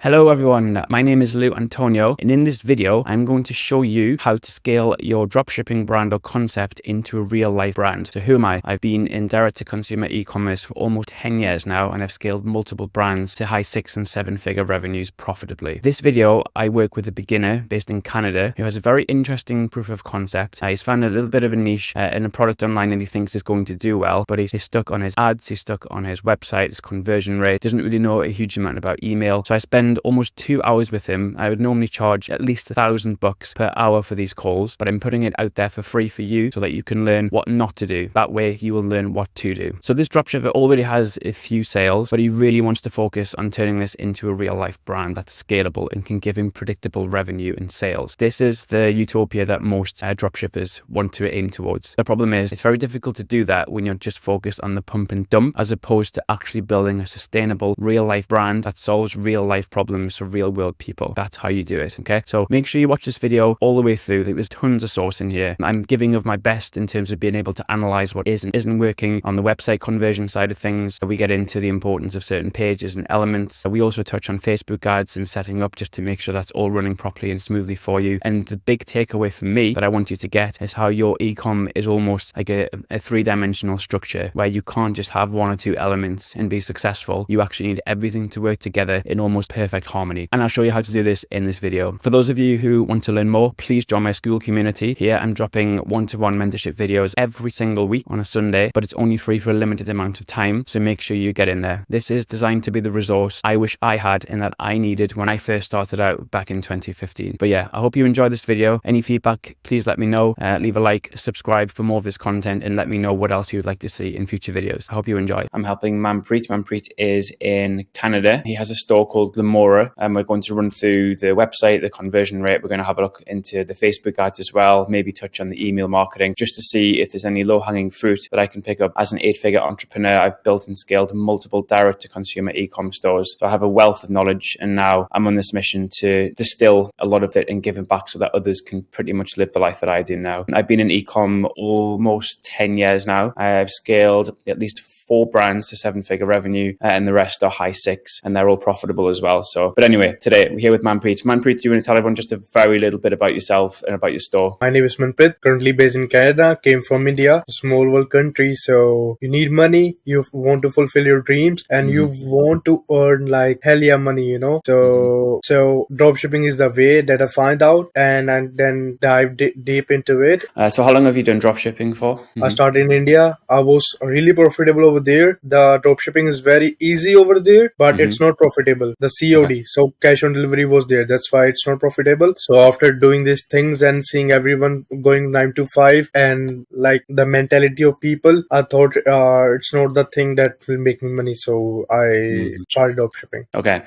Hello everyone, my name is Lou Antonio, and in this video I'm going to show you how to scale your dropshipping brand or concept into a real life brand. So who am I? I've been in direct to consumer e-commerce for almost 10 years now, and I've scaled multiple brands to high 6 and 7 figure revenues profitably. This video I work with a beginner based in Canada who has a very interesting proof of concept. He's found a little bit of a niche in a product online that he thinks is going to do well, but he's stuck on his ads, he's stuck on his website, his conversion rate, doesn't really know a huge amount about email. So I spend almost 2 hours with him. I would normally charge at least $1,000 per hour for these calls, but I'm putting it out there for free for you so that you can learn what not to do. That way you will learn what to do. So this dropshipper already has a few sales, but he really wants to focus on turning this into a real life brand that's scalable and can give him predictable revenue and sales. This is the utopia that most dropshippers want to aim towards. The problem is it's very difficult to do that when you're just focused on the pump and dump, as opposed to actually building a sustainable real life brand that solves real life problems for real world people. That's how you do it. Okay, so make sure you watch this video all the way through. There's tons of source in here. I'm giving of my best in terms of being able to analyze what is and isn't working on the website conversion side of things. We get into the importance of certain pages and elements. We also touch on Facebook ads and setting up just to make sure that's all running properly and smoothly for you. And the big takeaway for me that I want you to get is how your e-com is almost like a three-dimensional structure where you can't just have one or two elements and be successful. You actually need everything to work together in almost perfect harmony. And I'll show you how to do this in this video. For those of you who want to learn more, please join my school community. Here I'm dropping one-to-one mentorship videos every single week on a Sunday, but it's only free for a limited amount of time, so make sure you get in there. This is designed to be the resource I wish I had and that I needed when I first started out back in 2015. But yeah, I hope you enjoyed this video. Any feedback, please let me know. Leave a like, subscribe for more of this content, and let me know what else you would like to see in future videos. I hope you enjoy. I'm helping Manpreet. Manpreet is in Canada. He has a store called Lamora, and we're going to run through the website, the conversion rate. We're going to have a look into the Facebook ads as well, maybe touch on the email marketing, just to see if there's any low-hanging fruit that I can pick up. As an 8-figure entrepreneur, I've built and scaled multiple direct-to-consumer e-com stores. So I have a wealth of knowledge, and now I'm on this mission to distill a lot of it and give it back so that others can pretty much live the life that I do now. I've been in e-com almost 10 years now. I've scaled at least 4 brands to 7-figure revenue, and the rest are high 6, and they're all profitable as well. So, but anyway, today we're here with Manpreet. Manpreet, do you want to tell everyone just a very little bit about yourself and about your store? My name is Manpreet, currently based in Canada, came from India, a small world country. So you need money, you want to fulfill your dreams, and you want to earn like hell yeah money, So dropshipping is the way that I find out, and then dive deep into it. So how long have you done dropshipping for? I started in India. I was really profitable over there. The dropshipping is very easy over there, but it's not profitable. The COD, so cash on delivery was there. That's why it's not profitable. So after doing these things and seeing everyone going 9 to 5 and like the mentality of people, I thought it's not the thing that will make me money. So I started dropshipping. Okay.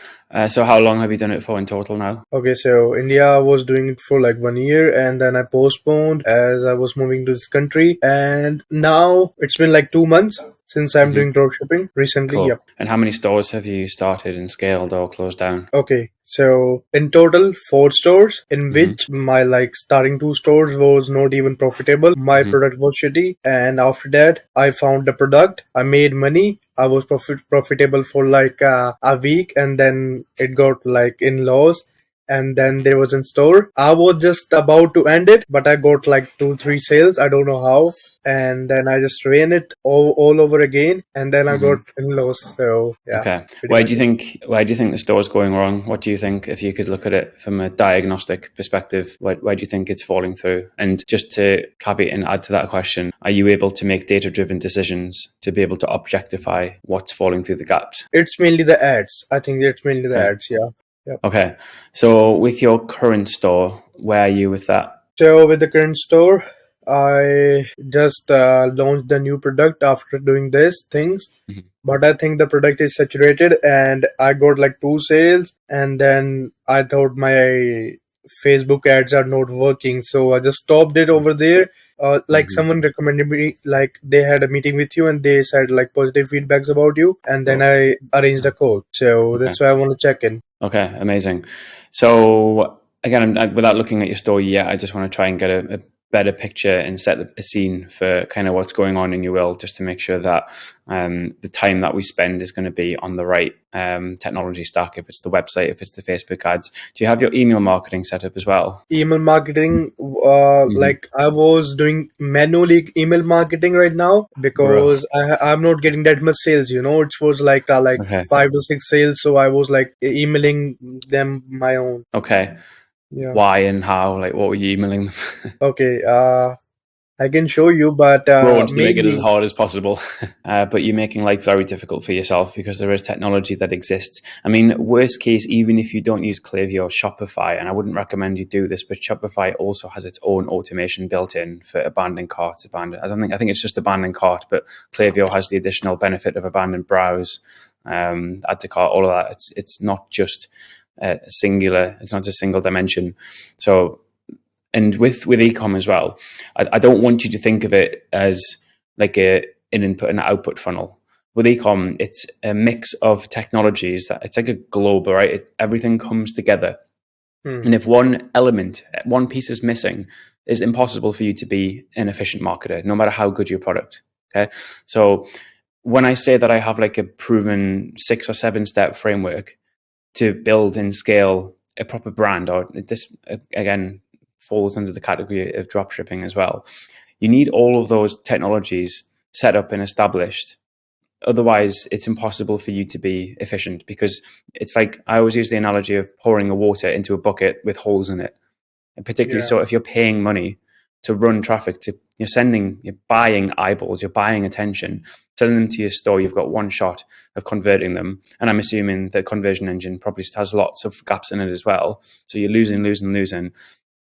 So how long have you done it for in total now? Okay, so India was doing it for like 1 year, and then I postponed as I was moving to this country, and now it's been like 2 months since I'm doing dropshipping recently. Cool. Yep. And how many stores have you started and scaled or closed down? Okay, so in total 4 stores, in which my like starting 2 stores was not even profitable. My product was shitty, and after that I found the product, I made money. I was profitable for like a week, and then it got like in loss. And then there was in store. I was just about to end it, but I got like 2-3 sales. I don't know how. And then I just ran it all over again, and then I got in loss. So yeah. Okay. Why do you think the store's going wrong? What do you think, if you could look at it from a diagnostic perspective, why do you think it's falling through? And just to caveat and add to that question, are you able to make data-driven decisions to be able to objectify what's falling through the gaps? It's mainly the ads. I think it's mainly the ads. Yeah. Yep. Okay. So with your current store, where are you with that? So with the current store, I just launched the new product after doing these things. But I think the product is saturated, and I got like 2 sales, and then I thought my Facebook ads are not working, so I just stopped it over there. Like someone recommended me, like they had a meeting with you and they said like positive feedbacks about you, and then I arranged the code. So that's why I want to check in. Okay, amazing. So again, without looking at your store yet, I just want to try and get a better picture and set a scene for kind of what's going on in your world, just to make sure that the time that we spend is going to be on the right technology stack. If it's the website, if it's the Facebook ads. Do you have your email marketing set up as well? Email marketing, Mm-hmm. like I was doing manually email marketing right now Bro. because I'm not getting that much sales. It was like Okay. 5 to 6 sales, so I was like emailing them my own. Okay. Yeah. Why and how? Like, what were you emailing them? Okay. I can show you, but Bro wants to make it as mainly, hard as possible. But you're making life very difficult for yourself because there is technology that exists. I mean, worst case, even if you don't use Klaviyo or Shopify, and I wouldn't recommend you do this, but Shopify also has its own automation built in for abandoned carts. I think it's just abandoned cart, but Klaviyo has the additional benefit of abandoned browse, add to cart, all of that. It's not just singular. It's not a single dimension. So, and with ecom as well, I don't want you to think of it as like an input and output funnel. With ecom, it's a mix of technologies that it's like a globe, right? Everything comes together, hmm, and if one element, one piece is missing, it's impossible for you to be an efficient marketer, no matter how good your product. Okay, so when I say that I have like a proven 6 or 7 step framework to build and scale a proper brand, or this again falls under the category of dropshipping as well. You need all of those technologies set up and established. Otherwise, it's impossible for you to be efficient, because it's like, I always use the analogy of pouring a water into a bucket with holes in it. And particularly, yeah, so if you're paying money to run traffic, you're buying eyeballs, you're buying attention, selling them to your store, you've got one shot of converting them. And I'm assuming the conversion engine probably has lots of gaps in it as well. So you're losing, losing, losing.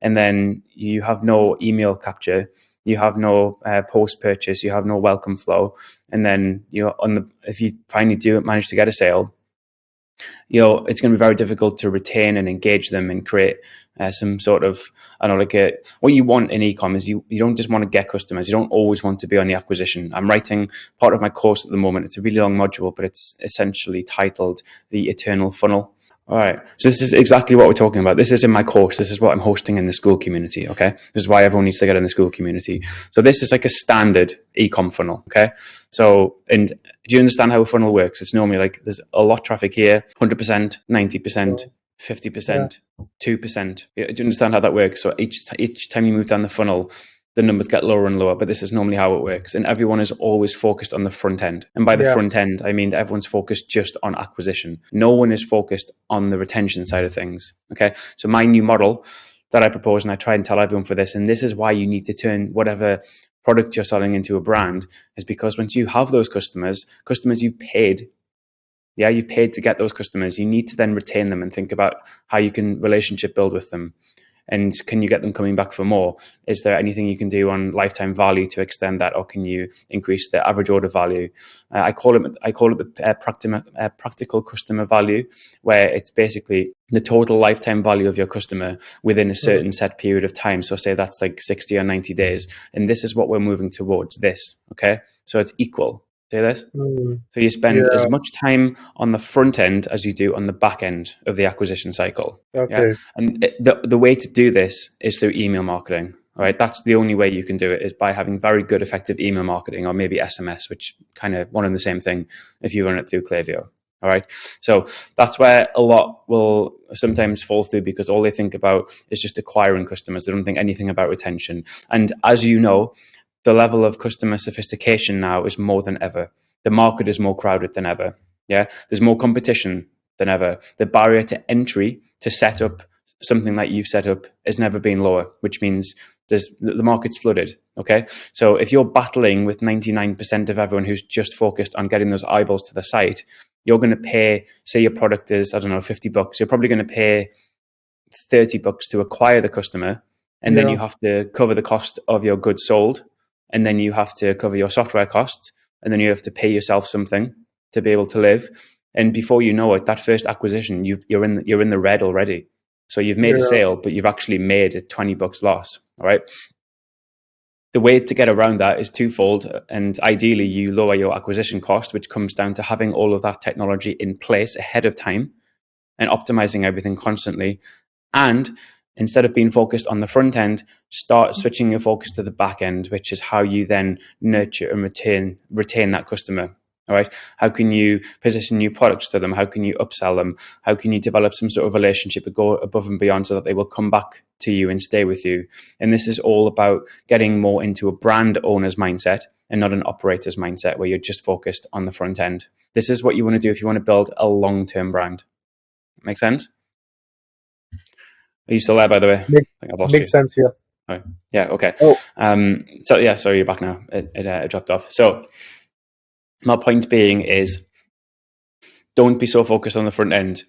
And then you have no email capture, you have no post purchase, you have no welcome flow. And then if you finally do manage to get a sale, it's going to be very difficult to retain and engage them and create some sort of, I don't know, what you want in e-com is you don't just want to get customers. You don't always want to be on the acquisition. I'm writing part of my course at the moment. It's a really long module, but it's essentially titled The Eternal Funnel. All right. So this is exactly what we're talking about. This is in my course. This is what I'm hosting in the school community. Okay. This is why everyone needs to get in the school community. So this is like a standard e-com funnel. Okay. So, and do you understand how a funnel works? It's normally like there's a lot of traffic here, 100%, 90%, yeah, 50%, 2%. Do you understand how that works? So each time you move down the funnel, the numbers get lower and lower, but this is normally how it works. And everyone is always focused on the front end. And by the yeah, front end, I mean everyone's focused just on acquisition. No one is focused on the retention side of things. Okay. So my new model that I propose, and I try and tell everyone for this, and this is why you need to turn whatever product you're selling into a brand, is because once you have those customers you've paid, you've paid to get those customers, you need to then retain them and think about how you can relationship build with them. And can you get them coming back for more? Is there anything you can do on lifetime value to extend that, or can you increase the average order value? I call it the practical customer value, where it's basically the total lifetime value of your customer within a hmm, certain set period of time. So say that's like 60 or 90 days, and this is what we're moving towards. This, okay? So it's equal. Say this. hmm, So you spend yeah, as much time on the front end as you do on the back end of the acquisition cycle. Yeah. okay, And the way to do this is through email marketing. All right. That's the only way you can do it, is by having very good, effective email marketing, or maybe SMS, which kind of one and the same thing if you run it through Klaviyo. All right. So that's where a lot will sometimes fall through, because all they think about is just acquiring customers. They don't think anything about retention. And as you know, the level of customer sophistication now is more than ever. The market is more crowded than ever. Yeah, there's more competition than ever. The barrier to entry to set up something like you've set up has never been lower, which means the market's flooded. Okay, so if you're battling with 99% of everyone who's just focused on getting those eyeballs to the site, you're going to pay, say your product is, I don't know, $50. You're probably going to pay $30 to acquire the customer, and then yeah, you have to cover the cost of your goods sold, and then you have to cover your software costs, and then you have to pay yourself something to be able to live. And before you know it, that first acquisition, you're in the red already. So you've made a yeah, sale, but you've actually made a $20 loss. All right. The way to get around that is twofold, and ideally you lower your acquisition cost, which comes down to having all of that technology in place ahead of time and optimizing everything constantly. And instead of being focused on the front end, start switching your focus to the back end, which is how you then nurture and retain that customer. All right. How can you position new products to them? How can you upsell them? How can you develop some sort of relationship and go above and beyond so that they will come back to you and stay with you? And this is all about getting more into a brand owner's mindset and not an operator's mindset where you're just focused on the front end. This is what you want to do if you want to build a long-term brand. Make sense? Are you still there, by the way? I think I've lost you. Makes sense here. Oh, yeah. Okay. Oh, So yeah, sorry, you're back now. It dropped off. So my point being is, don't be so focused on the front end.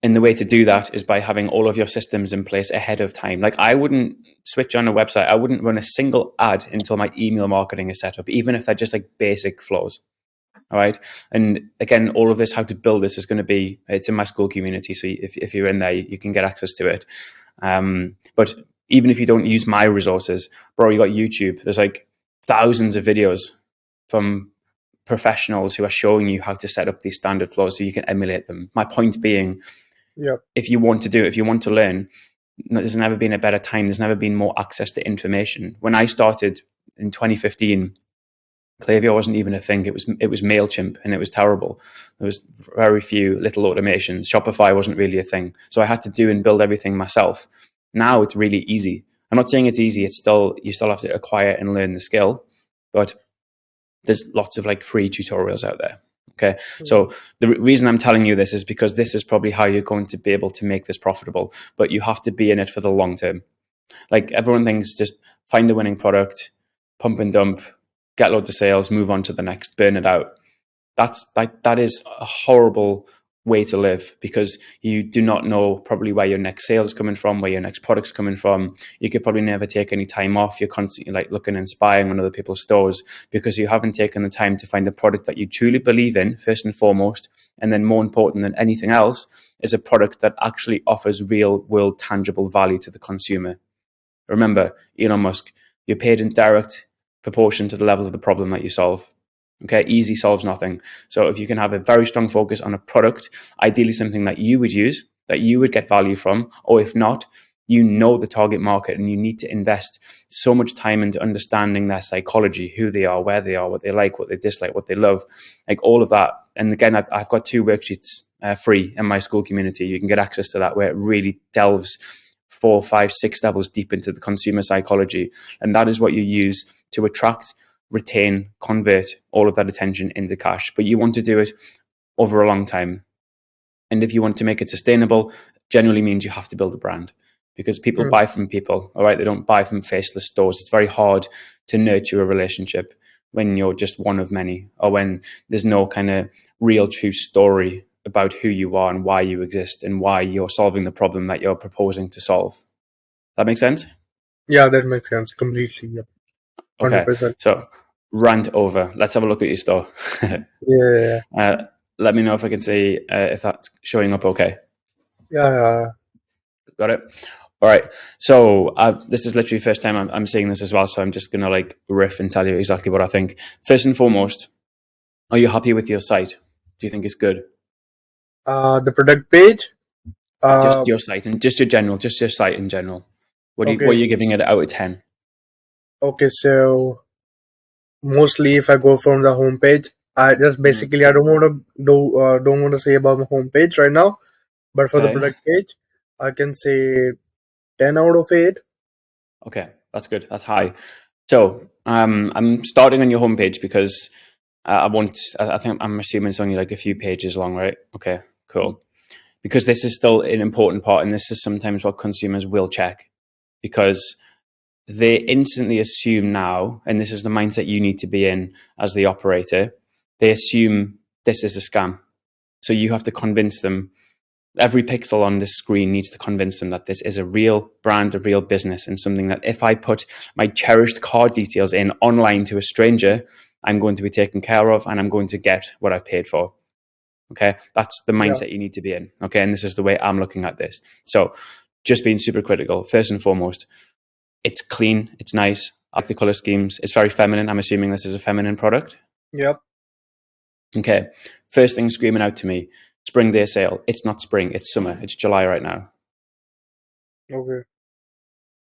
And the way to do that is by having all of your systems in place ahead of time. Like, I wouldn't switch on a website. I wouldn't run a single ad until my email marketing is set up, even if they're just like basic flows. All right. And again, all of this, how to build this is going to be, it's in my school community. So if you're in there, you can get access to it. But even if you don't use my resources, bro, you got YouTube. There's like thousands of videos from professionals who are showing you how to set up these standard flows so you can emulate them. My point being, yeah. if you want to do it, if you want to learn, there's never been a better time. There's never been more access to information. When I started in 2015, Klaviyo wasn't even a thing. It was MailChimp, and it was terrible. There was very few little automations. Shopify wasn't really a thing. So I had to do and build everything myself. Now it's really easy. I'm not saying it's easy. It's still, you still have to acquire and learn the skill, but there's lots of like free tutorials out there. Okay. So the reason I'm telling you this is because this is probably how you're going to be able to make this profitable, but you have to be in it for the long term. Like, everyone thinks just find a winning product, pump and dump, get loads of sales, move on to the next, burn it out. That is a horrible way to live, because you do not know probably where your next sale is coming from, where your next product's coming from. You could probably never take any time off. You're constantly like looking and spying on other people's stores because you haven't taken the time to find a product that you truly believe in, first and foremost. And then, more important than anything else, is a product that actually offers real world tangible value to the consumer. Remember, Elon Musk, you're paid in direct proportion to the level of the problem that you solve. Okay, easy solves nothing. So if you can have a very strong focus on a product, ideally something that you would use, that you would get value from, or if not, you know the target market and you need to invest so much time into understanding their psychology, who they are, where they are, what they like, what they dislike, what they love, like all of that. And again, I've got 2 worksheets free in my school community. You can get access to that, where it really delves 4, 5, 6 levels deep into the consumer psychology. And that is what you use to attract, retain, convert all of that attention into cash. But you want to do it over a long time. And if you want to make it sustainable, generally means you have to build a brand, because people buy from people. All right. They don't buy from faceless stores. It's very hard to nurture a relationship when you're just one of many, or when there's no kind of real true story about who you are and why you exist and why you're solving the problem that you're proposing to solve. That makes sense? Yeah, that makes sense completely. Yeah. Okay. 100%. So, rant over. Let's have a look at your store. Yeah. Let me know if I can see if that's showing up okay. Yeah. Got it. All right. So this is literally the first time I'm seeing this as well. So I'm just going to like riff and tell you exactly what I think. First and foremost, are you happy with your site? Do you think it's good? The product page. Just your site and just your site in general. What are Okay. you giving it out of 10? Okay. So mostly, if I go from the homepage, I just basically I don't want to don't want to say about my homepage right now. But for the Okay. product page, I can say 10 out of 8. Okay. That's good. That's high. So I'm starting on your homepage because I think I'm assuming it's only like a few pages long, right? Okay, cool. Because this is still an important part, and this is sometimes what consumers will check, because they instantly assume now, and this is the mindset you need to be in as the operator, they assume this is a scam. So you have to convince them. Every pixel on this screen needs to convince them that this is a real brand, a real business, and something that if I put my cherished card details in online to a stranger, I'm going to be taken care of and I'm going to get what I've paid for. Okay. That's the Yeah. mindset you need to be in. Okay. And this is the way I'm looking at this. So just being super critical, first and foremost, it's clean. It's nice. I like the color schemes. It's very feminine. I'm assuming this is a feminine product. Yep. Okay. First thing screaming out to me, spring day sale. It's not spring. It's summer. It's July right now. Okay.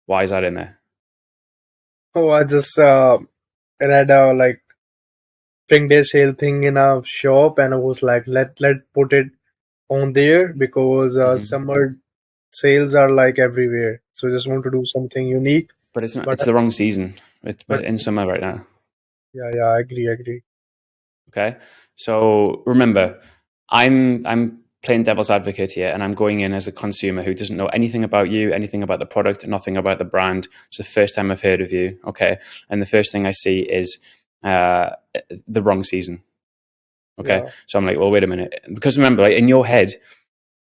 Why is that in there? Oh, I just read a like spring day sale thing in a shop, and I was like, let put it on there because Hmm. summer sales are like everywhere. So just want to do something unique. But it's not. But It's the wrong season. We're but in summer right now. yeah, yeah, I agree. Okay. So remember, I'm playing devil's advocate here, and I'm going in as a consumer who doesn't know anything about you, anything about the product, nothing about the brand. It's the first time I've heard of you. Okay. And the first thing I see is uh, the wrong season. Okay. Yeah, So I'm like, well, wait a minute. Because remember, like, in your head,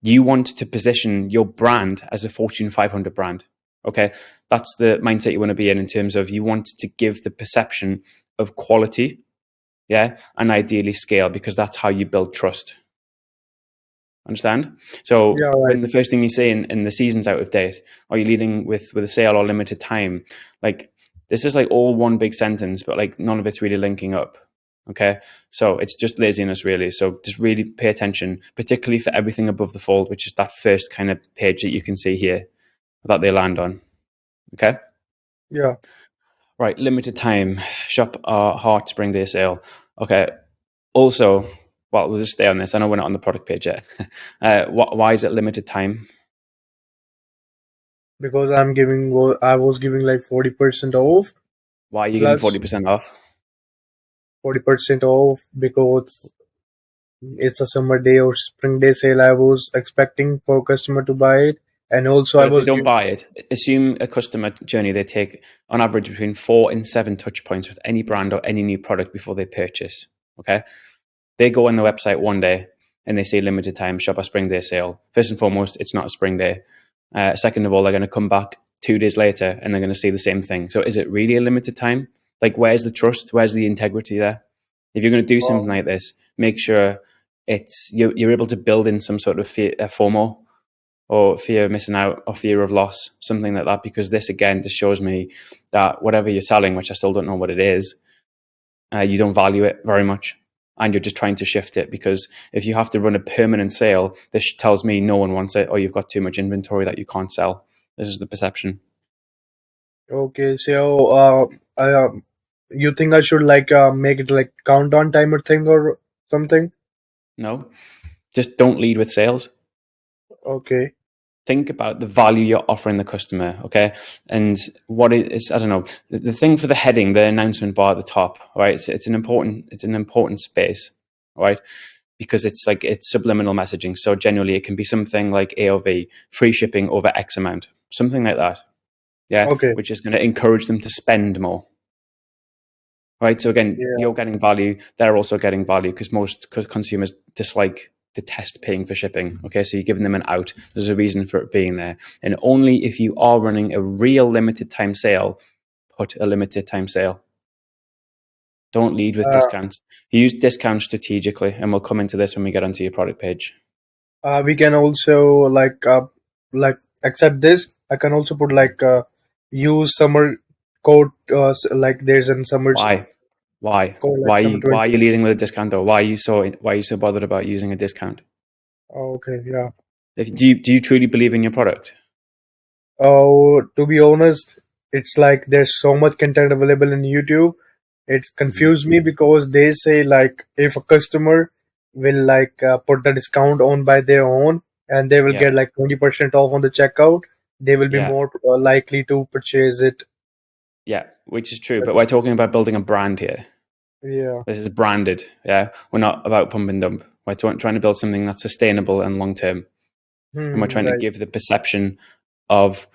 you want to position your brand as a Fortune 500 brand. Okay. That's the mindset you want to be in terms of you want to give the perception of quality, yeah, and ideally scale, because that's how you build trust. Understand? yeah, So right. when the first thing you say in the season's out of date, are you leading with a sale or limited time? Like, this is like all one big sentence, but like none of it's really linking up. Okay. So it's just laziness, really. So just really pay attention, particularly for everything above the fold, which is that first kind of page that you can see here that they land on. Okay. Yeah, Right. Limited time. Shop Heart Spring Day sale. Okay. Also, well, we'll just stay on this. I know we're not on the product page yet. Why is it limited time? because I was giving like 40% off Why are you giving plus 40% off? 40% off because it's a summer day or spring day sale. I was expecting for customer to buy it, and also I But if they was don't giving. buy it, assume a customer journey they take on average between 4 and 7 touch points with any brand or any new product before they purchase. Okay. They go on the website one day and they say limited time shop a spring day sale. First and foremost, it's not a spring day. Second of all, they're going to come back 2 days later and they're going to see the same thing. So is it really a limited time? Like, where's the trust? Where's the integrity there? If you're going to do something like this, make sure you're able to build in some sort of FOMO, or fear of missing out, or fear of loss, something like that. Because this again just shows me that whatever you're selling, which I still don't know what it is, you don't value it very much, and you're just trying to shift it. Because if you have to run a permanent sale, this tells me no one wants it, or you've got too much inventory that you can't sell. This is the perception. Okay, so you think I should like make it like countdown timer thing or something? No, just don't lead with sales. Okay, Think about the value you're offering the customer, okay? And what it is, I don't know, the thing for the heading, the announcement bar at the top, all right? It's an important space, all right? Because it's subliminal messaging. So generally, it can be something like AOV, free shipping over X amount, something like that, yeah, okay, which is going to encourage them to spend more, right? So again, yeah. you're getting value, they're also getting value, because most consumers detest paying for shipping. Okay, so you're giving them an out. There's a reason for it being there, and only if you are running a real limited time sale, put a limited time sale. Don't lead with Uh, discounts. Use discounts strategically, and we'll come into this when we get onto your product page. we can also like accept this. I can also put like use summer code like there's an summer Why? Why? code like Why? summer Why 20. are you leading with a discount though? Why are you so bothered about using a discount? Oh, okay, yeah. Do you truly believe in your product? Oh, to be honest, it's like there's so much content available in YouTube. It's Hmm. confused me because they say like if a customer will like put the discount on by their own and they will Yeah, get like 20% off on the checkout, they will be yeah, more likely to purchase it. yeah. Which is true, But but we're talking about building a brand here. yeah, This is branded. Yeah, we're not about pump and dump. We're trying to build something that's sustainable and long term, and we're trying to right. give the perception of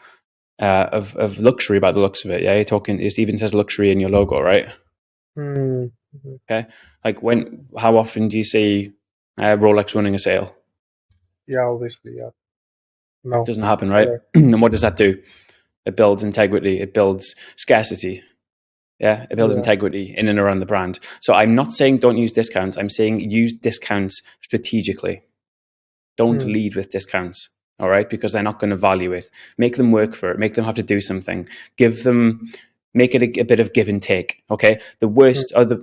of luxury by the looks of it. Yeah, you're talking. It even says luxury in your logo, right? Hmm. Okay. Like, how often do you see Rolex running a sale? Yeah, obviously, yeah. No. Doesn't happen, right? Alright. And what does that do? It builds integrity. It builds scarcity. Yeah, it builds Yeah. integrity in and around the brand. So I'm not saying don't use discounts. I'm saying use discounts strategically. Don't Hmm. lead with discounts. All right, because they're not going to value it. Make them work for it. Make them have to do something. Give them, make it a bit of give and take. Okay. The Hmm. worst, or the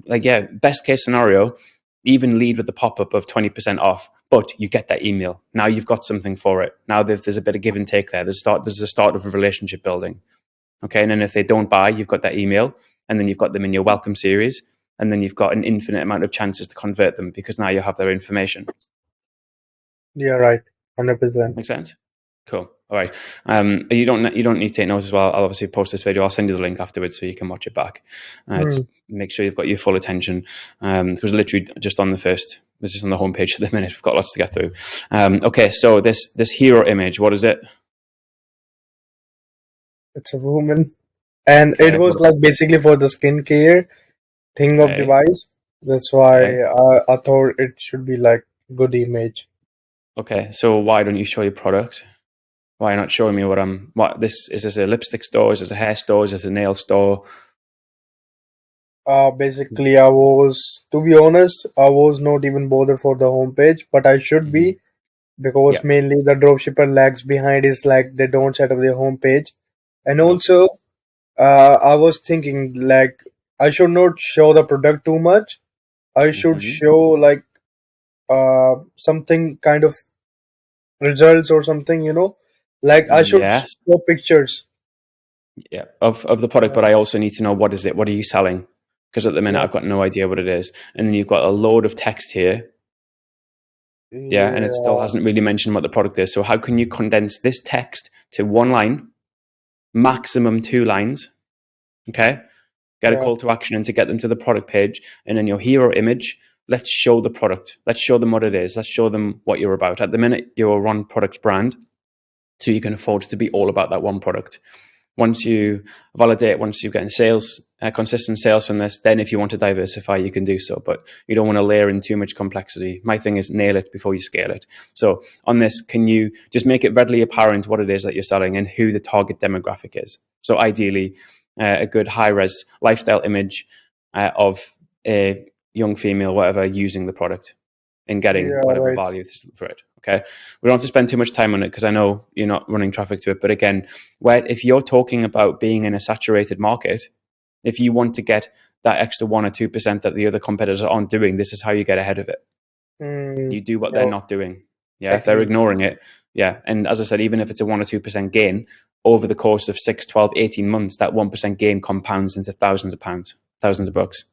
like yeah, best case scenario. even lead with the pop-up of 20% off, but you get that email. Now you've got something for it. Now there's a bit of give and take there. There's a start of a relationship building. Okay, and then if they don't buy, you've got that email, and then you've got them in your welcome series, and then you've got an infinite amount of chances to convert them because now you have their information. Yeah, right. 100%. Make sense? Cool. All right. You don't need to take notes as well. I'll obviously post this video. I'll send you the link afterwards so you can watch it back. Just make sure you've got your full attention. Because literally just on the homepage at the minute. We've got lots to get through. Okay, so this hero image, what is it? It's a woman. And Okay. it was like basically for the skincare thing of Okay. device. That's why Okay. I thought it should be like good image. Okay. So why don't you show your product? Why not showing me is this a lipstick store? Is this a hair store? Is this a nail store? Basically, to be honest, I was not even bothered for the homepage, but I should be because Yeah. mainly the dropshipper lags behind is like they don't set up their homepage. And No. also, I was thinking like I should not show the product too much. I should show like something kind of results or something, like I should Yes. show pictures. Yeah. Of the product, but I also need to know what is it? What are you selling? Because at the minute Yeah, I've got no idea what it is. And then you've got a load of text here. Yeah. And it still yeah, hasn't really mentioned what the product is. So how can you condense this text to one line, maximum 2 lines? Okay. Get a yeah, call to action and to get them to the product page. And in your hero image, let's show the product. Let's show them what it is. Let's show them what you're about. At the minute, you're a one product brand. So you can afford to be all about that one product. Once you validate, once you're getting sales, consistent sales from this, then if you want to diversify, you can do so. But you don't want to layer in too much complexity. My thing is nail it before you scale it. So on this, can you just make it readily apparent what it is that you're selling and who the target demographic is? So ideally, a good high-res lifestyle image of a young female, whatever, using the product and getting yeah, whatever right. value for it. Okay. We don't have to spend too much time on it because I know you're not running traffic to it. But again, if you're talking about being in a saturated market, if you want to get that extra 1 or 2% that the other competitors aren't doing, this is how you get ahead of it. You do what they're Yeah, not doing. Yeah. If they're agree. ignoring it. Yeah. And as I said, even if it's a 1 or 2% gain over the course of 6, 12, 18 months, that 1% gain compounds into thousands of pounds, thousands of bucks.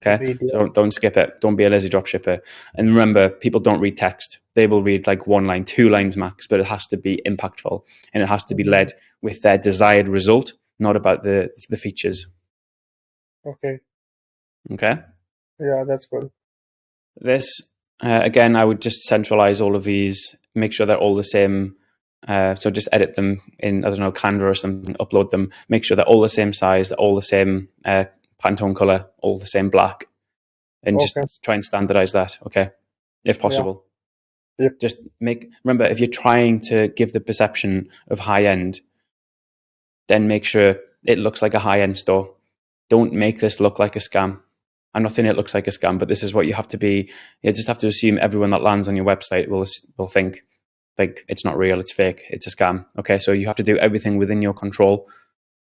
Okay, Agreed, so yeah. don't skip it. Don't be a lazy drop shipper. And remember, people don't read text. They will read like 1 line, 2 lines max, but it has to be impactful and it has to be Mhm. led with their desired result, not about the features. Okay, Okay, yeah, that's good. this again, I would just centralize all of these, make sure they're all the same. So just edit them in, I don't know, Canva or something, upload them, make sure they're all the same size, they're all the same Pantone color, all the same black, and Okay, just try and standardize that. Okay, if yeah, possible. yep, Just remember, if you're trying to give the perception of high end, then make sure it looks like a high end store. Don't make this look like a scam. I'm not saying it looks like a scam, but this is what you have to be. You just have to assume everyone that lands on your website will think like it's not real, it's fake, it's a scam. Okay, so you have to do everything within your control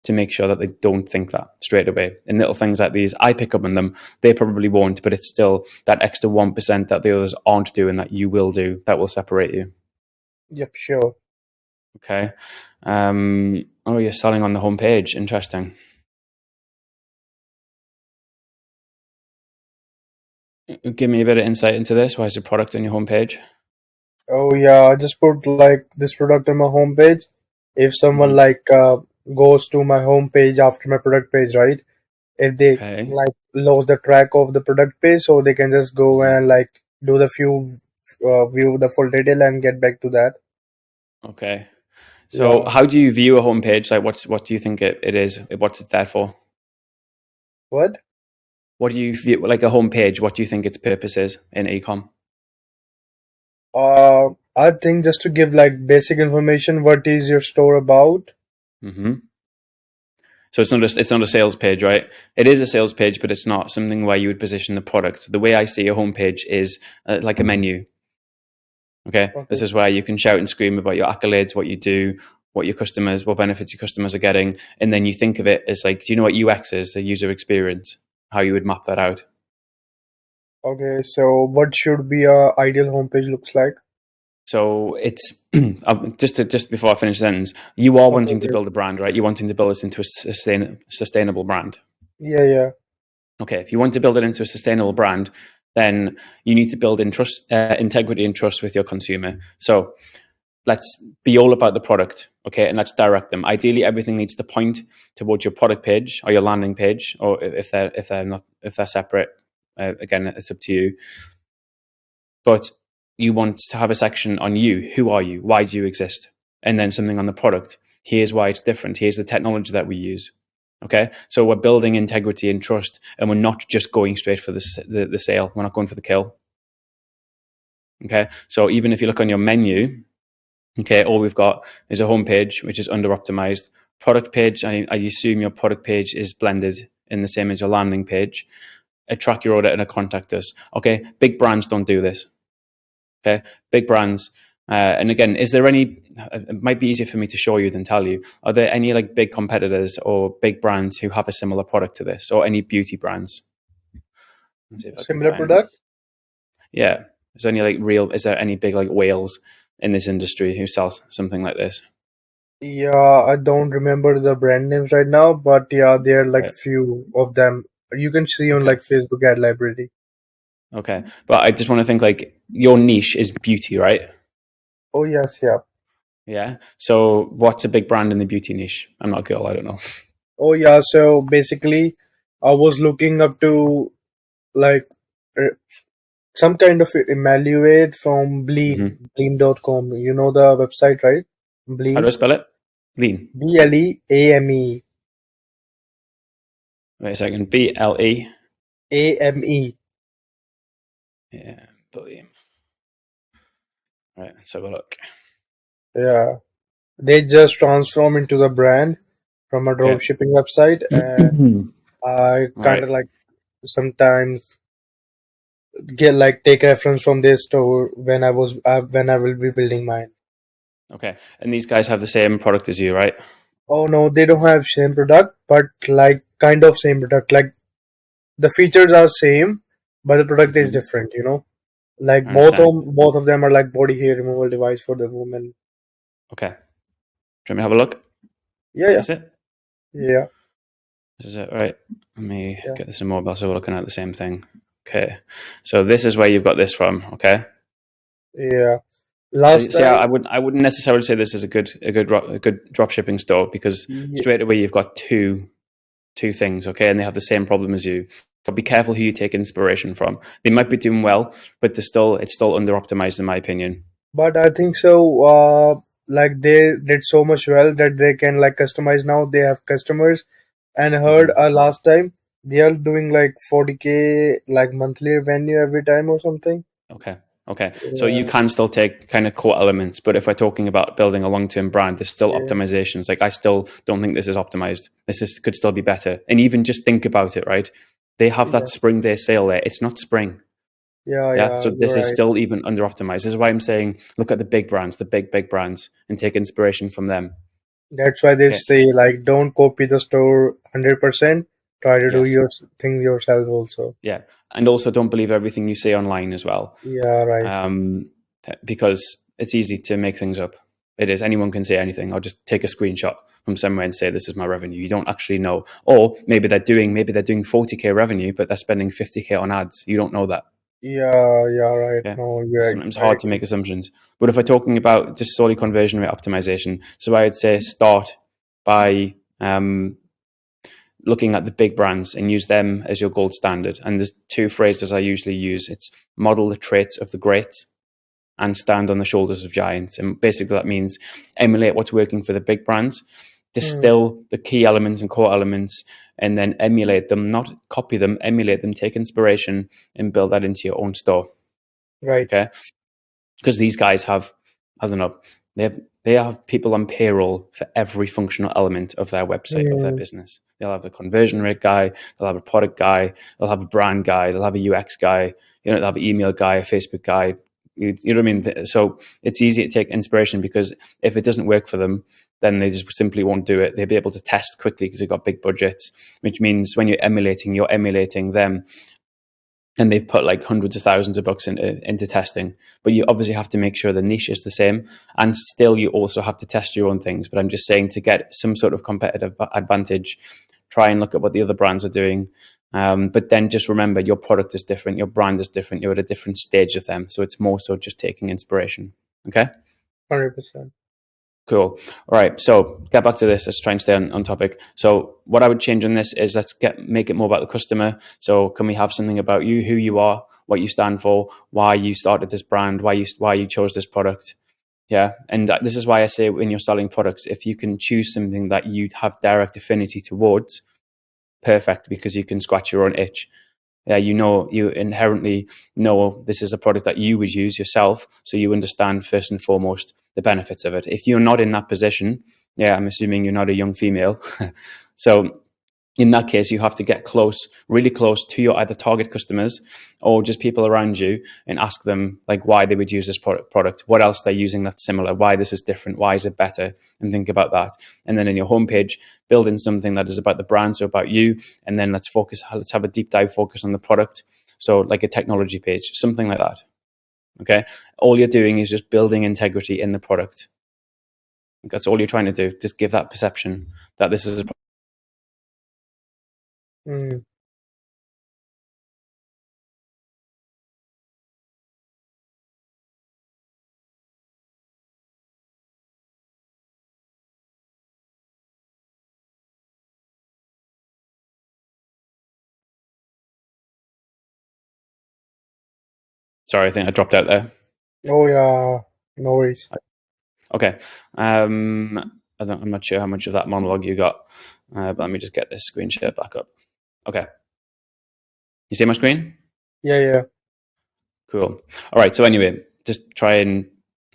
to make sure that they don't think that straight away. And little things like these, I pick up on them. They probably won't, but it's still that extra 1% that the others aren't doing that you will do that will separate you. yep, sure. Okay. Oh, you're selling on the homepage. Interesting. Give me a bit of insight into this. Why is the product on your homepage? Oh yeah, I just put like this product on my homepage. If someone Mm-hmm. like goes to my homepage after my product page, right? If they Okay. like lose the track of the product page, so they can just go Mm-hmm. and like do the view the full detail and get back to that. Okay. So, Yeah. how do you view a homepage? Like, what do you think it is? What's it there for? What? What do you view like a homepage? What do you think its purpose is in ecom? I think just to give like basic information, what is your store about? Mm-hmm. So it's not a sales page, right? It is a sales page, but it's not something where you would position the product. The way I see a homepage is like a menu. Okay, this Okay. is where you can shout and scream about your accolades, what you do, what benefits your customers are getting, and then you think of it as like, do you know what UX is, the user experience? How you would map that out? Okay, so what should be a ideal homepage looks like? So it's just before I finish the sentence, you are Okay, wanting to okay. build a brand, right? You're wanting to build this into a sustainable brand. Yeah, yeah. Okay, if you want to build it into a sustainable brand, then you need to build integrity and trust with your consumer. So let's be all about the product, okay, and let's direct them. Ideally, everything needs to point towards your product page or your landing page, or if they're separate. Again, it's up to you. But you want to have a section on you. Who are you? Why do you exist? And then something on the product. Here's why it's different. Here's the technology that we use. Okay, so we're building integrity and trust, and we're not just going straight for the sale. We're not going for the kill. Okay, so even if you look on your menu, okay, all we've got is a home page which is under optimized. Product page, I assume your product page is blended in the same as your landing page. A track your order and a contact us. Okay, big brands don't do this. Okay, big brands. And again, is there any? It might be easier for me to show you than tell you. Are there any like big competitors or big brands who have a similar product to this, or any beauty brands? Let's see if I can Similar find. product? Yeah, is there any like real? Is there any big like whales in this industry who sell something like this? Yeah, I don't remember the brand names right now, but yeah, there are like Right. few of them. You can see on Okay. like Facebook ad library. Okay. But I just want to think like your niche is beauty, right? Oh yes, yeah. Yeah. So what's a big brand in the beauty niche? I'm not a girl. I don't know. Oh yeah, so basically I was looking up to like uh, some kind of evaluate from Hmm. Bleem.com. You know the website, right? How do I Bleem. spell it? Lean. Bleame. Wait a second. BLE. AME. Yeah. Brilliant. Right. Let's have a look. Yeah. They just transform into the brand from a Okay. dropshipping website, and I All kind right. of like sometimes get like take reference from their store when I will be building mine. Okay. And these guys have the same product as you, right? Oh no, they don't have same product, but like kind of same product. Like the features are same, but the product is Hmm. different. You know, like I understand. both of them are like body hair removal device for the woman. Okay. Do you want me to have a look? Yeah, Is yeah, this it? yeah, This is it, right? Let me yeah, get this in mobile so we're looking at the same thing. Okay. So this is where you've got this from. Okay. yeah. So Last see, time, I wouldn't necessarily say this is a good drop shipping store because yeah, straight away you've got two things, okay, and they have the same problem as you. So be careful who you take inspiration from. They might be doing well, but it's still under optimized in my opinion. but I think so. Like they did so much well that they can like customize now. They have customers, and I heard Hmm. last time they are doing like 40K like monthly revenue every time or something. Okay. Okay. So you Yeah, can still take kind of core elements, but if we're talking about building a long-term brand, there's still yeah, optimizations. Like I still don't think this is optimized. Could still be better. And even just think about it, right? They have that yeah, spring day sale there. It's not spring. yeah, Yeah. yeah. So You're this is right. still even under optimized. This is why I'm saying look at the big brands, the big brands, and take inspiration from them. That's why they Okay. say like don't copy the store 100%. Try to do Yes. your thing yourself also. Yeah. And also don't believe everything you see online as well. Yeah, right. um, because it's easy to make things up. It is. Anyone can say anything. I'll just take a screenshot from somewhere and say this is my revenue. You don't actually know. Or maybe they're doing 40K revenue, but they're spending 50K on ads. You don't know that. Yeah, yeah, right. Yeah. No, It's yeah, sometimes I hard to agree. make assumptions. But if we're talking about just solely conversion rate optimization, so I would say start by looking at the big brands and use them as your gold standard. And there's two phrases I usually use. It's model the traits of the greats and stand on the shoulders of giants. And basically, that means emulate what's working for the big brands, Hmm, distill the key elements and core elements, and then emulate them, not copy them, emulate them, take inspiration, and build that into your own store. right. Okay. Because these guys have, I don't know, they have people on payroll for every functional element of their website, of their Hmm, business. They'll have a conversion rate guy, they'll have a product guy, they'll have a brand guy, they'll have a UX guy, they'll have an email guy, a Facebook guy. You know what I mean? So it's easy to take inspiration because if it doesn't work for them, then they just simply won't do it. They'll be able to test quickly because they've got big budgets, which means when you're emulating them and they've put like hundreds of thousands of bucks into testing. But you obviously have to make sure the niche is the same, and still you also have to test your own things. But I'm just saying, to get some sort of competitive advantage, try and look at what the other brands are doing. But then just remember, your product is different, your brand is different, you're at a different stage of them. So it's more so just taking inspiration. Okay. 100%. Cool. All right. So get back to this. Let's try and stay on topic. So what I would change on this is make it more about the customer. So can we have something about you, who you are, what you stand for, why you started this brand, why you chose this product. Yeah. And this is why I say, when you're selling products, if you can choose something that you have direct affinity towards, perfect, because you can scratch your own itch. Yeah, you inherently know this is a product that you would use yourself, so you understand first and foremost the benefits of it. If you're not in that position, yeah, I'm assuming you're not a young female. So in that case, you have to get really close to your either target customers or just people around you, and ask them like why they would use this product, what else they're using that's similar, why this is different, why is it better, and think about that. And then in your homepage, build in something that is about the brand, so about you, and then let's have a deep dive focus on the product. So like a technology page, something like that. Okay. All you're doing is just building integrity in the product. That's all you're trying to do. Just give that perception that this is a Mm. Sorry, I think I dropped out there. Oh yeah, no worries. Okay. I'm not sure how much of that monologue you got, but let me just get this screen share back up. Okay. You see my screen? Yeah, yeah. Cool. All right. So anyway, just try and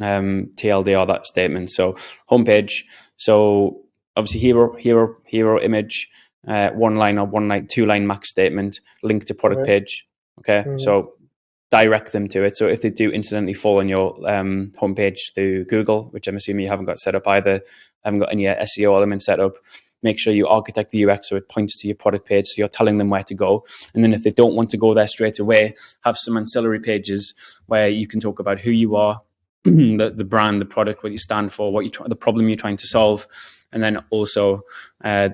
TLDR that statement. So homepage. So obviously hero image, one line or two line max statement, link to product Okay. page. Okay. Mm-hmm. So direct them to it. So if they do incidentally fall on your homepage through Google, which I'm assuming you haven't got set up either, haven't got any SEO elements set up, make sure you architect the UX so it points to your product page, so you're telling them where to go. And then if they don't want to go there straight away, have some ancillary pages where you can talk about who you are, the brand, the product, what you stand for, the problem you're trying to solve, and then also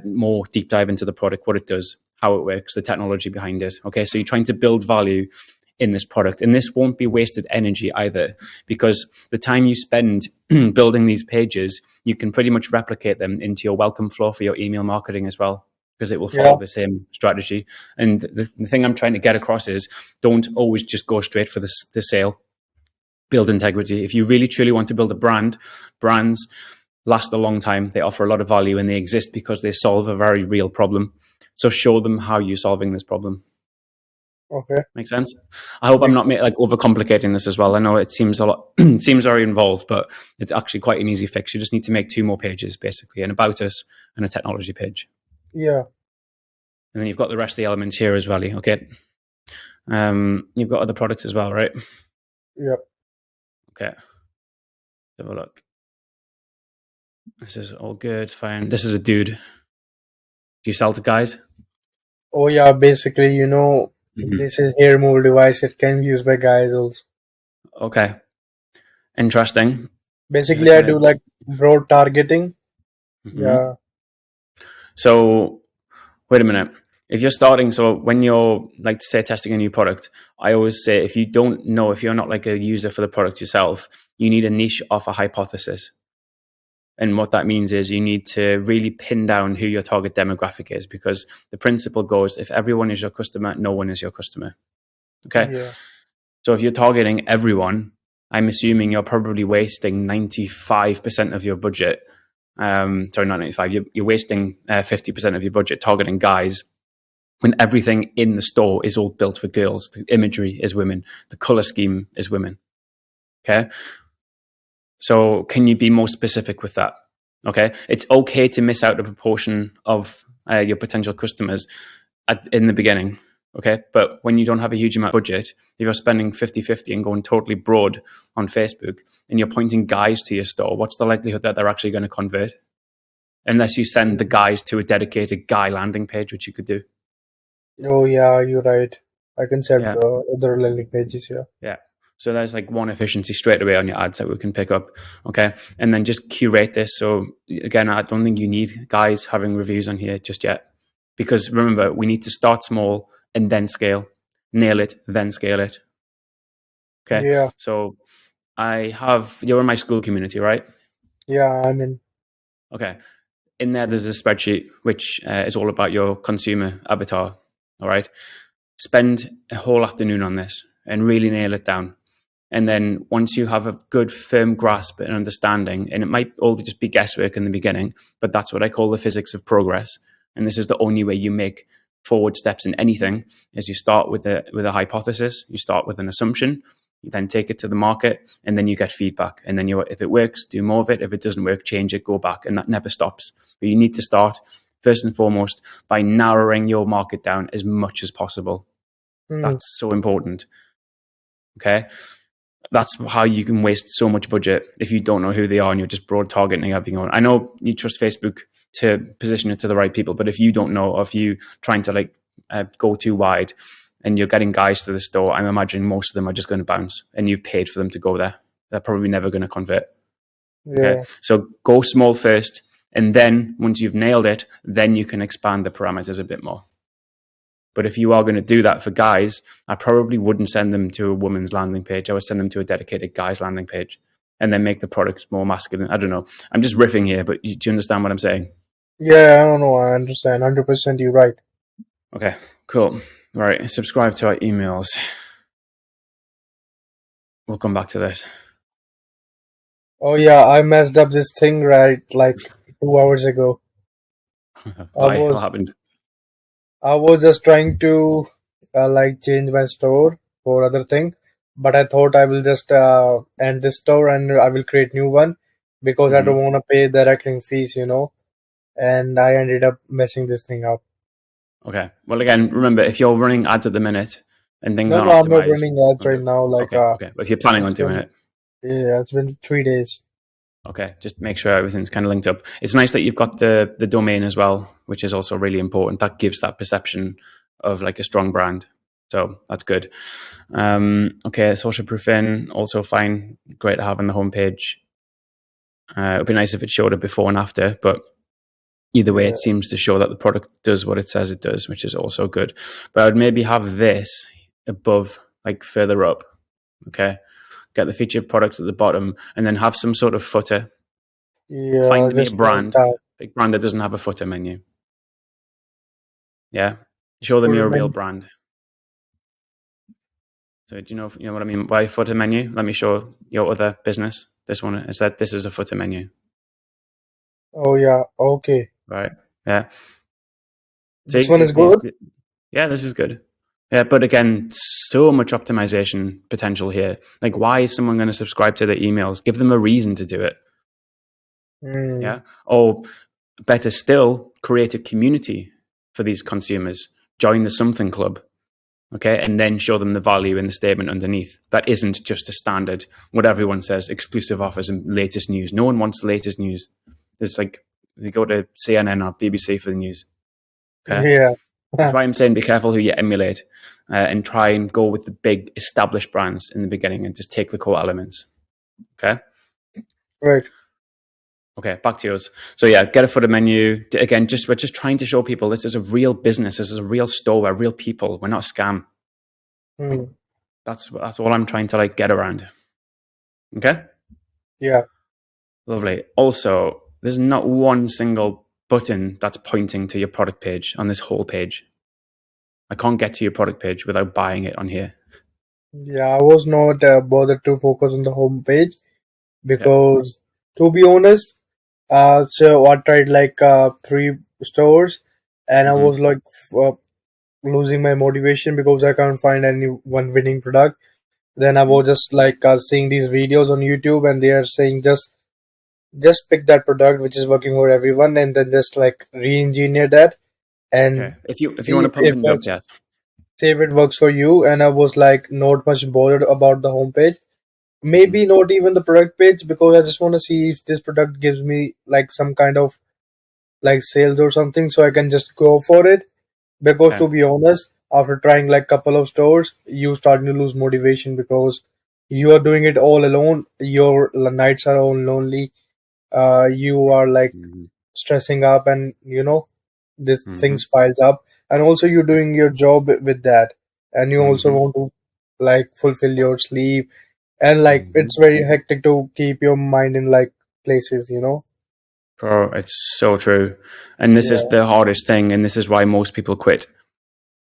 more deep dive into the product, what it does, how it works, the technology behind it. Okay, so you're trying to build value in this product, and this won't be wasted energy either, because the time you spend building these pages, you can pretty much replicate them into your welcome flow for your email marketing as well, because it will follow Yeah. the same strategy. And the thing I'm trying to get across is, don't always just go straight for the sale. Build integrity. If you really truly want to build a brand, brands last a long time, they offer a lot of value, and they exist because they solve a very real problem. So show them how you're solving this problem. Okay. Make sense? I hope I'm Makes not sense. like overcomplicating this as well. I know it seems a lot, it seems very involved, but it's actually quite an easy fix. You just need to make 2 more pages, basically, an about us and a technology page. Yeah. And then you've got the rest of the elements here as well. Okay. You've got other products as well, right? Yeah. Okay. Have a look. This is all good. Fine. This is a dude. Do you sell to guys? Oh yeah. Basically, Mm-hmm. this is hair removal device. It can be used by guys also. Okay. Interesting. Just Basically, I looking at do like broad targeting. Mm-hmm. Yeah. So wait a minute. If you're starting, so when you're like say testing a new product, I always say, if you don't know, if you're not like a user for the product yourself, you need a niche off a hypothesis. And what that means is you need to really pin down who your target demographic is, because the principle goes, if everyone is your customer, no one is your customer. Okay. Yeah. So if you're targeting everyone, I'm assuming you're probably wasting 95% of your budget. Sorry, not 95. You're wasting 50% of your budget targeting guys, when everything in the store is all built for girls. The imagery is women. The color scheme is women. Okay. So can you be more specific with that? Okay. It's okay to miss out a proportion of your potential customers in the beginning. Okay. But when you don't have a huge amount of budget, if you're spending 50-50 and going totally broad on Facebook, and you're pointing guys to your store, what's the likelihood that they're actually going to convert? Unless you send the guys to a dedicated guy landing page, which you could do. Oh yeah. You're right. I can set Yeah. other landing pages. Yeah. Yeah. So there's like one efficiency straight away on your ads that we can pick up. Okay. And then just curate this. So again, I don't think you need guys having reviews on here just yet. Because remember, we need to start small and then scale. Nail it, then scale it. Okay. Yeah. So you're in my school community, right? Yeah. I mean. Okay. In there, there's a spreadsheet which is all about your consumer avatar. All right. Spend a whole afternoon on this and really nail it down. And then once you have a good firm grasp and understanding, and it might all just be guesswork in the beginning, but that's what I call the physics of progress. And this is the only way you make forward steps in anything is you start with a hypothesis, you start with an assumption, you then take it to the market, and then you get feedback. And then if it works, do more of it. If it doesn't work, change it, go back. And that never stops. But you need to start first and foremost by narrowing your market down as much as possible. Mm, That's so important. Okay. That's how you can waste so much budget if you don't know who they are and you're just broad targeting everything on. I know you trust Facebook to position it to the right people, but if you don't know, or if you trying to go too wide and you're getting guys to the store, I'm imagining most of them are just going to bounce and you've paid for them to go there. They're probably never going to convert. Okay. yeah. So go small first. And then once you've nailed it, then you can expand the parameters a bit more. But if you are going to do that for guys, I probably wouldn't send them to a woman's landing page. I would send them to a dedicated guy's landing page and then make the product more masculine. I don't know. I'm just riffing here, but do you understand what I'm saying? Yeah. I don't know. I understand. 100%. You're right. Okay, cool. All right, subscribe to our emails. We'll come back to this. Oh yeah, I messed up this thing right like 2 hours ago. I Why? What was happened? I was just trying to like change my store for other thing, but I thought I will just end this store and I will create new one because I Mm-hmm. don't want to pay the recurring fees. And I ended up messing this thing up. Okay. Well, again, remember, if you're running ads at the minute and things No, aren't no, I'm not optimized, running ads okay, right now. Like okay. But if you're planning on it's doing been it, yeah, it's been 3 days. okay, just make sure everything's kind of linked up. It's nice that you've got the domain as well, which is also really important. That gives that perception of like a strong brand. So that's good. Okay, social proof in, also fine. Great to have on the homepage. It would be nice if it showed a before and after, but either way, Yeah, it seems to show that the product does what it says it does, which is also good. But I'd maybe have this above, like further up. Okay, get the featured products at the bottom, and then have some sort of footer. yeah, Find me a just like brand, that. big brand that doesn't have a footer menu. Yeah, show them For the you're a real men. brand. So do you know what I mean by footer menu? Let me show your other business. This one is that this is a footer menu, Oh yeah, okay. right? Yeah. This See, one is good. yeah, this is good. Yeah, but again, so much optimization potential here. Like, why is someone going to subscribe to their emails? Give them a reason to do it. Hmm. Yeah. Or better still, create a community for these consumers. Join the something club. Okay. And then show them the value in the statement underneath. That isn't just a standard, what everyone says, exclusive offers and latest news. No one wants the latest news. There's like, they go to CNN or BBC for the news. Okay. Yeah. That's why I'm saying be careful who you emulate and try and go with the big established brands in the beginning and just take the core elements. Okay. Right. Okay. Back to yours. So yeah, get a footer menu. Again, we're just trying to show people this is a real business. This is a real store. We're real people. We're not a scam. Hmm. That's all I'm trying to like get around. Okay. Yeah. Lovely. Also, there's not one single button that's pointing to your product page on this whole page. I can't get to your product page without buying it on here. Yeah, I was not bothered to focus on the home page Okay. because, to be honest, so I tried like 3 stores, and I Mm-hmm. was like uh, losing my motivation because I can't find any one winning product. Then I was just like seeing these videos on YouTube, and they are saying just pick that product which is working for everyone, and then just like re-engineer that Okay. and If you want see to if pump it things up, works. yes. See if it works for you. And I was like not much bothered about the homepage. Mm-hmm. Maybe not even the product page because I just want to see if this product gives me like some kind of like sales or something, so I can just go for it. Because Okay. to be honest, after trying like couple of stores, you starting to lose motivation because you are doing it all alone. Your nights are all lonely. You are like Mhm. stressing up, and this Mhm. things piles up. And also you're doing your job with that, and you also Mhm. want to like fulfill your sleep, and like Mhm. it's very hectic to keep your mind in like places. Bro, it's so true. And this is Yeah, the hardest thing, and this is why most people quit,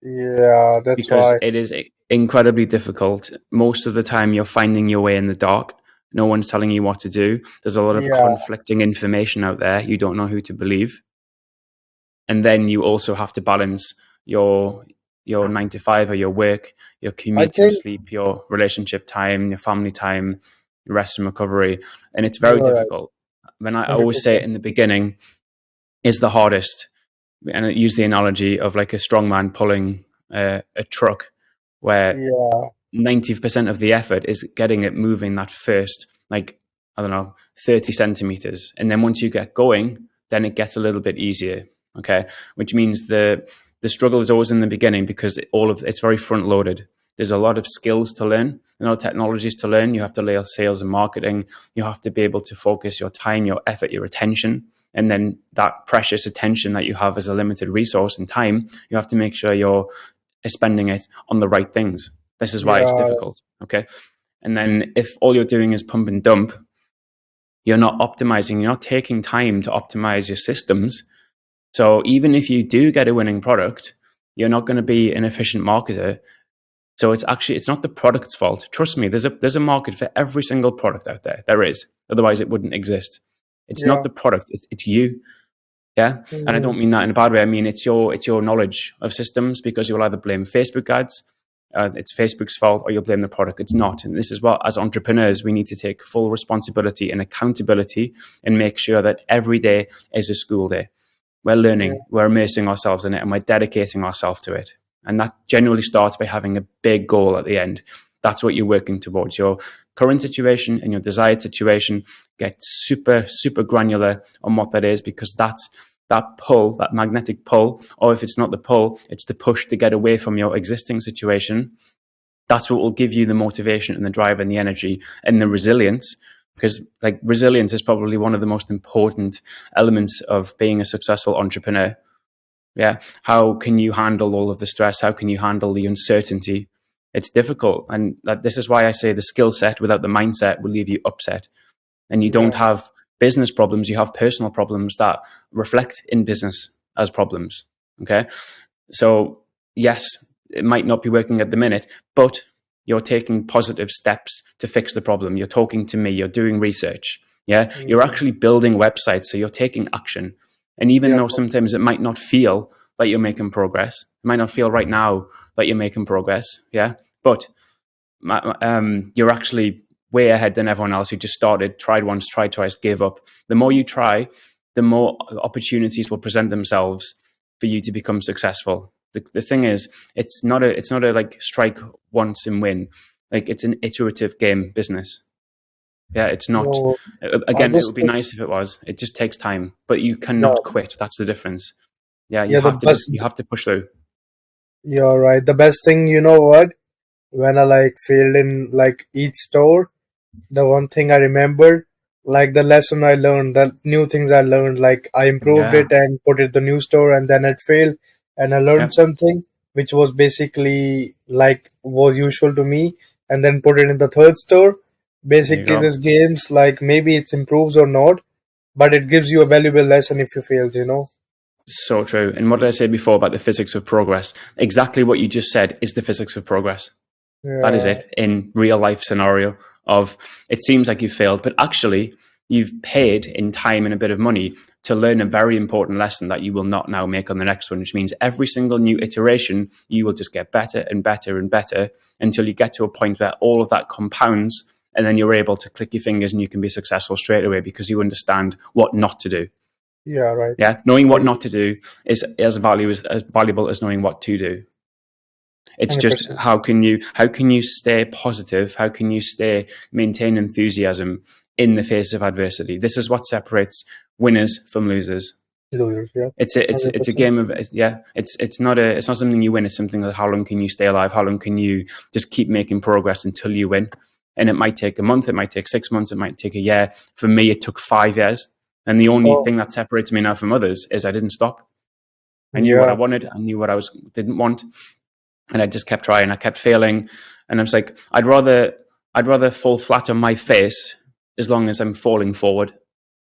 yeah, that's because why. it is incredibly difficult. Most of the time, you're finding your way in the dark. No one's telling you what to do. There's a lot of Yeah, conflicting information out there. You don't know who to believe. And then you also have to balance your your 9 to 5 or your work, your I commute, your think sleep, your relationship time, your family time, rest and recovery. And it's very you're right. difficult. When I always say it 100%. in the beginning, is the hardest. And I use the analogy of like a strong man pulling a truck, where Yeah, 90% of the effort is getting it moving that first, like, I don't know, 30 centimeters. And then once you get going, then it gets a little bit easier. Okay. Which means the struggle is always in the beginning, because it's very front loaded. There's a lot of skills to learn, technologies to learn. You have to learn sales and marketing. You have to be able to focus your time, your effort, your attention. And then that precious attention that you have as a limited resource and time, you have to make sure you're spending it on the right things. This is why it's yeah, difficult. Okay. And then if all you're doing is pump and dump, you're not optimizing, you're not taking time to optimize your systems. So even if you do get a winning product, you're not going to be an efficient marketer. So it's not the product's fault. Trust me, there's a market for every single product out there. There is. Otherwise it wouldn't exist. It's not yeah. the product, it's you. Yeah. And I Mhm. don't mean that in a bad way. I mean, it's your knowledge of systems, because you'll either blame Facebook ads, it's Facebook's fault, or you'll blame the product. It's not. And this is what, as entrepreneurs, we need to take full responsibility and accountability, and make sure that every day is a school day. We're Yeah, learning, we're immersing ourselves in it, and we're dedicating ourselves to it. And that generally starts by having a big goal at the end. That's what you're working towards. Your current situation and your desired situation, get super, super granular on what that is, because that's that pull, that magnetic pull, or if it's not the pull, it's the push to get away from your existing situation. That's what will give you the motivation and the drive and the energy and the resilience, because like resilience is probably one of the most important elements of being a successful entrepreneur. Yeah. How can you handle all of the stress? How can you handle the uncertainty? It's difficult. And this is why I say the skill set without the mindset will leave you upset. And you yeah, don't have business problems, you have personal problems that reflect in business as problems. Okay. So, yes, it might not be working at the minute, but you're taking positive steps to fix the problem. You're talking to me, you're doing research. Yeah. You're mhm. actually building websites. So you're taking action. And even Yeah, though sometimes it might not feel like you're making progress, it might not feel right now that you're making progress. Yeah. But you're actually way ahead than everyone else who just started, tried once, tried twice, gave up. The more you try, the more opportunities will present themselves for you to become successful. The thing is, it's not a like strike once and win. Like, it's an iterative game business. Yeah, it's not. no, I Again, it just would be think, nice if it was. It just takes time, but you yeah, cannot quit. That's the difference. Yeah, you yeah, the have to just best, you have to push through. you're right. The best thing, you know what? When I like failed in like each store, the one thing I remembered, like the lesson I learned, the new things I learned, like I improved Yeah, it and put it the new store, and then it failed, and I yeah. learned something which was basically like was useful to me, and then put it in the third store. There you Basically, go. this games like maybe it improves or not, but it gives you a valuable lesson if you fails. So true. And what did I say before about the physics of progress? Exactly what you just said is the physics of progress. That is Yeah, it in real life scenario of, it seems like you've failed, but actually you've paid in time and a bit of money to learn a very important lesson that you will not now make on the next one, which means every single new iteration, you will just get better and better and better until you get to a point where all of that compounds, and then you're able to click your fingers and you can be successful straight away because you understand what not to do. yeah, right. Yeah, knowing I what agree. not to do is as valuable as knowing what to do. It's just 100%. how can you stay positive? How can you maintain enthusiasm in the face of adversity? This is what separates winners from losers. losers. Yeah, It's a 100%. game of, yeah. It's not something you win. It's something like, how long can you stay alive? How long can you just keep making progress until you win? And it might take a month, it might take 6 months, it might take a year. For me, it took 5 years. And the only Oh, thing that separates me now from others is I didn't stop. I knew what I yeah, wanted. I knew what I didn't want, and I just kept trying. I kept failing, and I was like, I'd rather fall flat on my face as long as I'm falling forward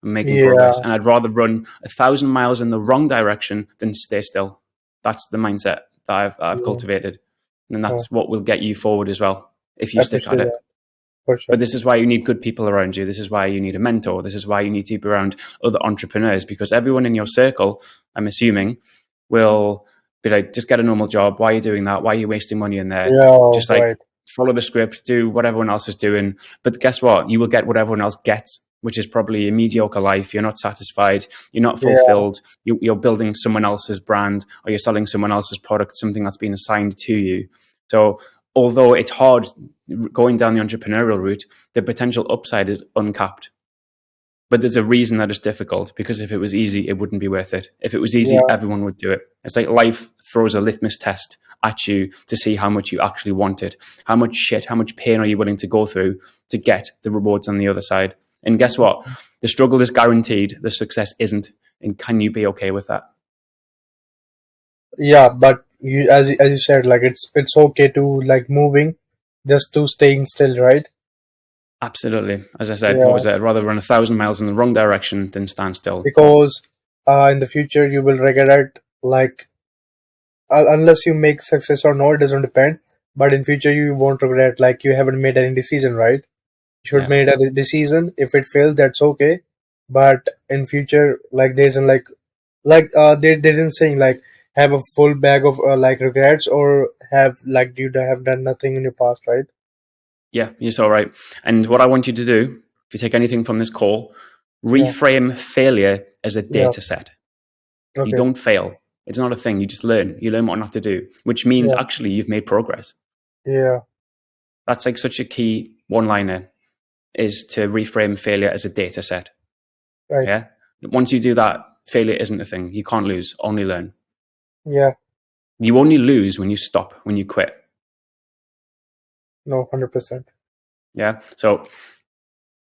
and making progress, yeah, and I'd rather run 1,000 miles in the wrong direction than stay still. That's the mindset that I've yeah. cultivated, and Oh, that's what will get you forward as well if you I stick at appreciate it. that for But sure. this is why you need good people around you. This is why you need a mentor. This is why you need to be around other entrepreneurs, because everyone in your circle, I'm assuming, will be like, just get a normal job. Why are you doing that? Why are you wasting money in there? Yeah, Just like right. follow the script, do what everyone else is doing. But guess what? You will get what everyone else gets, which is probably a mediocre life. You're not satisfied. You're not Yeah, fulfilled. You're building someone else's brand, or you're selling someone else's product, something that's been assigned to you. So although it's hard going down the entrepreneurial route, the potential upside is uncapped. But there's a reason that it's difficult, because if it was easy, it wouldn't be worth it. If it was easy, yeah, everyone would do it. It's like life throws a litmus test at you to see how much you actually want it. How much shit, how much pain are you willing to go through to get the rewards on the other side? And guess what? The struggle is guaranteed, the success isn't. And can you be okay with that? yeah. But you, as you said, like it's okay to like moving, just to staying still, right? Absolutely. As I said, what Yeah, was it? I'd rather run 1,000 miles in the wrong direction than stand still. because in the future you will regret, like unless you make success or not, it doesn't depend. But in future you won't regret, like you haven't made any decision, right? You should Yeah. made a decision. If it fails, that's okay. But in future, like there isn't there isn't saying like have a full bag of like regrets, or have like you have done nothing in your past, right? Yeah, you're so right. And what I want you to do, if you take anything from this call, Yeah, reframe failure as a yeah, data set. You okay, don't fail. It's not a thing. You just learn. You learn what not to do, which means yeah, actually you've made progress. yeah, That's like such a key one liner, is to reframe failure as a data set. right, Yeah. Once you do that, failure isn't a thing. You can't lose, only learn. yeah, You only lose when you stop, when you quit. no, 100%. Yeah. So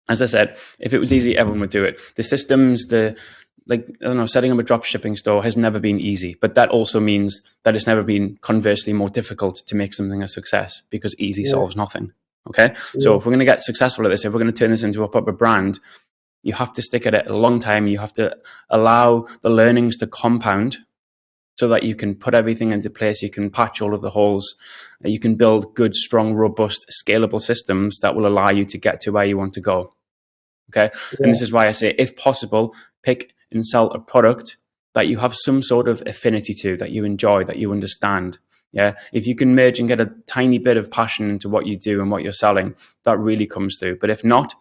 as I said, if it was easy, everyone would do it. The systems, I don't know, setting up a drop shipping store has never been easy, but that also means that it's never been conversely more difficult to make something a success, because easy Yeah, solves nothing. Okay. So yeah, if we're going to get successful at this, if we're going to turn this into a proper brand, you have to stick at it a long time. You have to allow the learnings to compound so that you can put everything into place. You can patch all of the holes. You can build good, strong, robust, scalable systems that will allow you to get to where you want to go. Okay. And yeah, this is why I say, if possible, pick and sell a product that you have some sort of affinity to, that you enjoy, that you understand. Yeah. If you can merge and get a tiny bit of passion into what you do and what you're selling, that really comes through. But if not,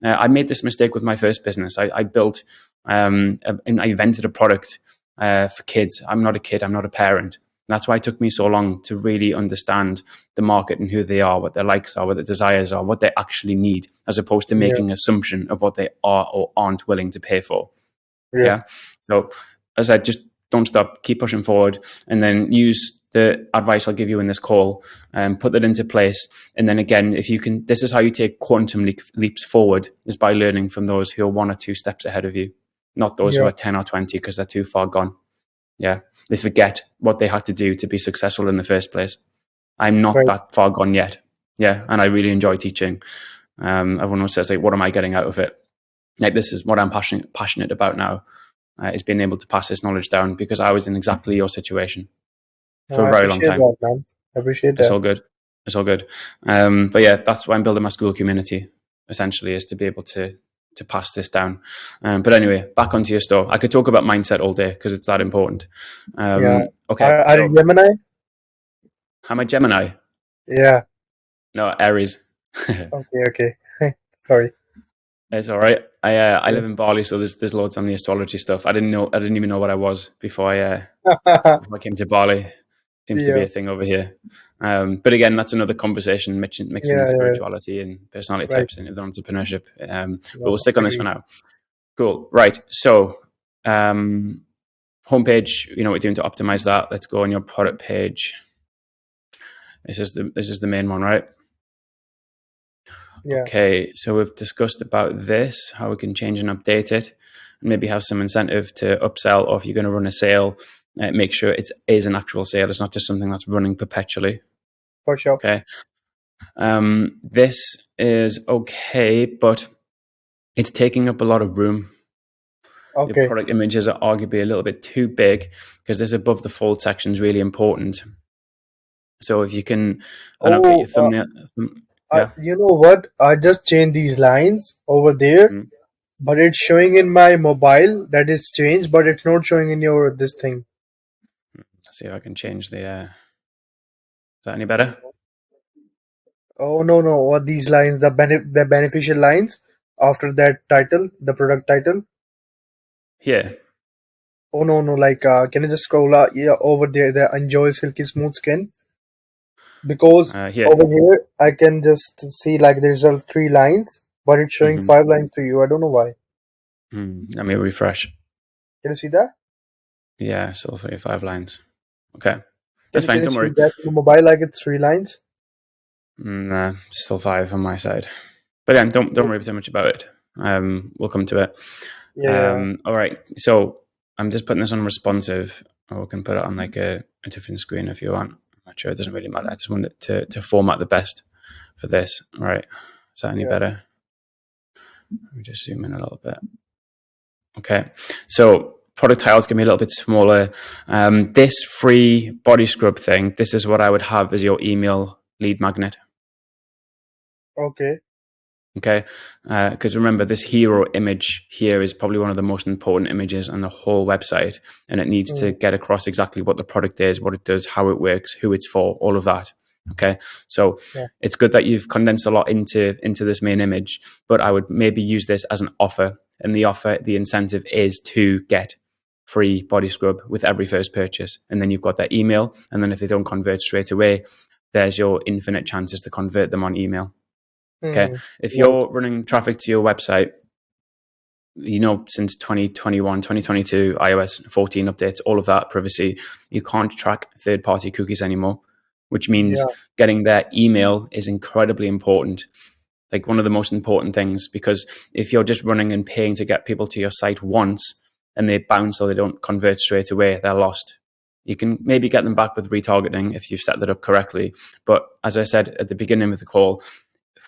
I made this mistake with my first business. I built, and I invented a product for kids. I'm not a kid. I'm not a parent. And that's why it took me so long to really understand the market and who they are, what their likes are, what their desires are, what they actually need, as opposed to yeah, making an assumption of what they are or aren't willing to pay for. yeah, Yeah. So as I said, just don't stop, keep pushing forward, and then use the advice I'll give you in this call and put that into place. And then again, if you can, this is how you take quantum leaps forward, is by learning from those who are 1 or 2 steps ahead of you, not those who yeah, are 10 or 20 because they're too far gone. Yeah. They forget what they had to do to be successful in the first place. I'm not right, that far gone yet. Yeah. And I really enjoy teaching. Everyone always says, like, what am I getting out of it? Like, this is what I'm passionate about now, is being able to pass this knowledge down, because I was in exactly your situation for a I very long appreciate time. that, man. I appreciate It's that. all good. It's all good. But yeah, that's why I'm building my school community, essentially, is to be able to pass this down. But anyway, back onto your store. I could talk about mindset all day because it's that important. Yeah, Okay, are you so Gemini? am I Gemini? Yeah, No, Aries. okay, okay. Sorry. It's all right. I Yeah. live in Bali, so there's loads on the astrology stuff. I didn't even know what I was before I came to Bali. Seems to be Yeah, a thing over here. But again, that's another conversation, mixing yeah, in yeah, spirituality and personality right. types and entrepreneurship. But we'll No, stick on this for agree. now. Cool. Right. So, um, homepage, you know what we're doing to optimize that. Let's go on your product page. This is the main one, right? Yeah, Okay, so we've discussed about this, how we can change and update it, and maybe have some incentive to upsell, or if you're going to run a sale, make sure it is an actual sale. It's not just something that's running perpetually. for sure. Okay. This is okay, but it's taking up a lot of room. Your Okay. product images are arguably a little bit too big because this above the fold section is really important. So if you can, and I'll get your Oh, thumbnail. Yeah. you know what? I just changed these lines over there, Mm. but it's showing in my mobile that it's changed, but it's not showing in your this thing. Let's see if I can change the. Is that any better? Oh no, no, what these lines, the beneficial lines after that title, the product title. Here. Oh no, no, like can you just scroll yeah, over there, the enjoy silky smooth skin? Because Here. over here I can just see like there's three lines, but it's showing Mm-hmm. five lines to you. I don't know why. Let me refresh. Can you see that? Yeah, still 35 lines. Okay, Can that's you fine. can you Don't see worry. that in the mobile like it's three lines? Nah, still 5 on my side. But yeah, don't worry too much about it. We'll come to it. Yeah, All right. So I'm just putting this on responsive, or we can put it on like a different screen if you want. I'm not sure. It doesn't really matter. I just want it to format the best for this. All right. Is that any yeah. better? Let me just zoom in a little bit. Okay. So product titles can be a little bit smaller. This free body scrub thing, this is what I would have as your email lead magnet. Okay. Okay, because remember, this hero image here is probably one of the most important images on the whole website, and it needs to Mm, get across exactly what the product is, what it does, how it works, who it's for, all of that. Okay, so yeah. it's good that you've condensed a lot into this main image, but I would maybe use this as an offer, and the offer, the incentive is to get free body scrub with every first purchase, and then you've got their email, and then if they don't convert straight away, there's your infinite chances to convert them on email. Okay. Mm, If right. you're running traffic to your website, you know, since 2021, 2022, iOS 14 updates, all of that privacy, you can't track third party cookies anymore, which means Yeah. getting their email is incredibly important. Like one of the most important things, because if you're just running and paying to get people to your site once and they bounce or they don't convert straight away, they're lost. You can maybe get them back with retargeting if you've set that up correctly. But as I said at the beginning of the call,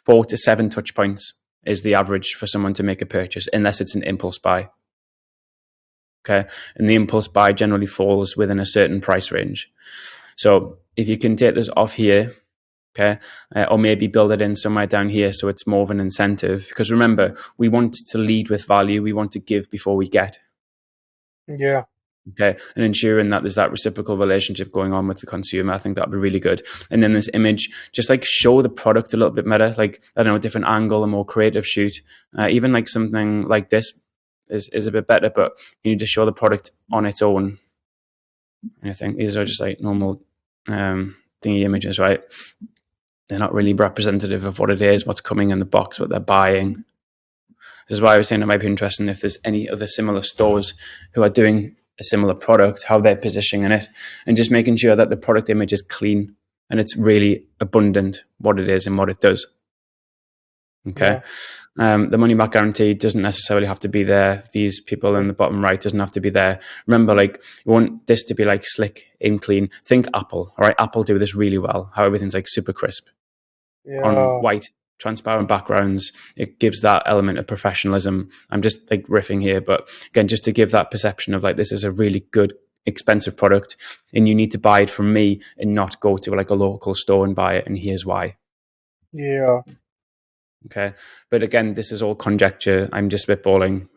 4 to 7 touch points is the average for someone to make a purchase, unless it's an impulse buy. Okay. And the impulse buy generally falls within a certain price range. So if you can take this off here, okay, or maybe build it in somewhere down here so it's more of an incentive. Because remember, we want to lead with value, we want to give before we get. Yeah. Okay, and ensuring that there's that reciprocal relationship going on with the consumer. I think that'd be really good. And then this image, just like show the product a little bit better, like I don't know, a different angle, a more creative shoot. Even like something like this is a bit better, but you need to show the product on its own. And I think these are just like normal thingy images, right? They're not really representative of what it is, what's coming in the box, what they're buying. This is why I was saying it might be interesting if there's any other similar stores who are doing a similar product, how they're positioning it, and just making sure that the product image is clean and it's really abundant what it is and what it does. Okay. Yeah. The money back guarantee doesn't necessarily have to be there. These people in the bottom right doesn't have to be there. Remember, like you want this to be like slick and clean. Think Apple. All right. Apple do this really well. How everything's like super crisp on Yeah. white transparent backgrounds. It gives that element of professionalism. I'm just like riffing here, but again, just to give that perception of like this is a really good expensive product and you need to buy it from me and not go to like a local store and buy it, and here's why. Yeah. Okay, but again, this is all conjecture. I'm just spitballing.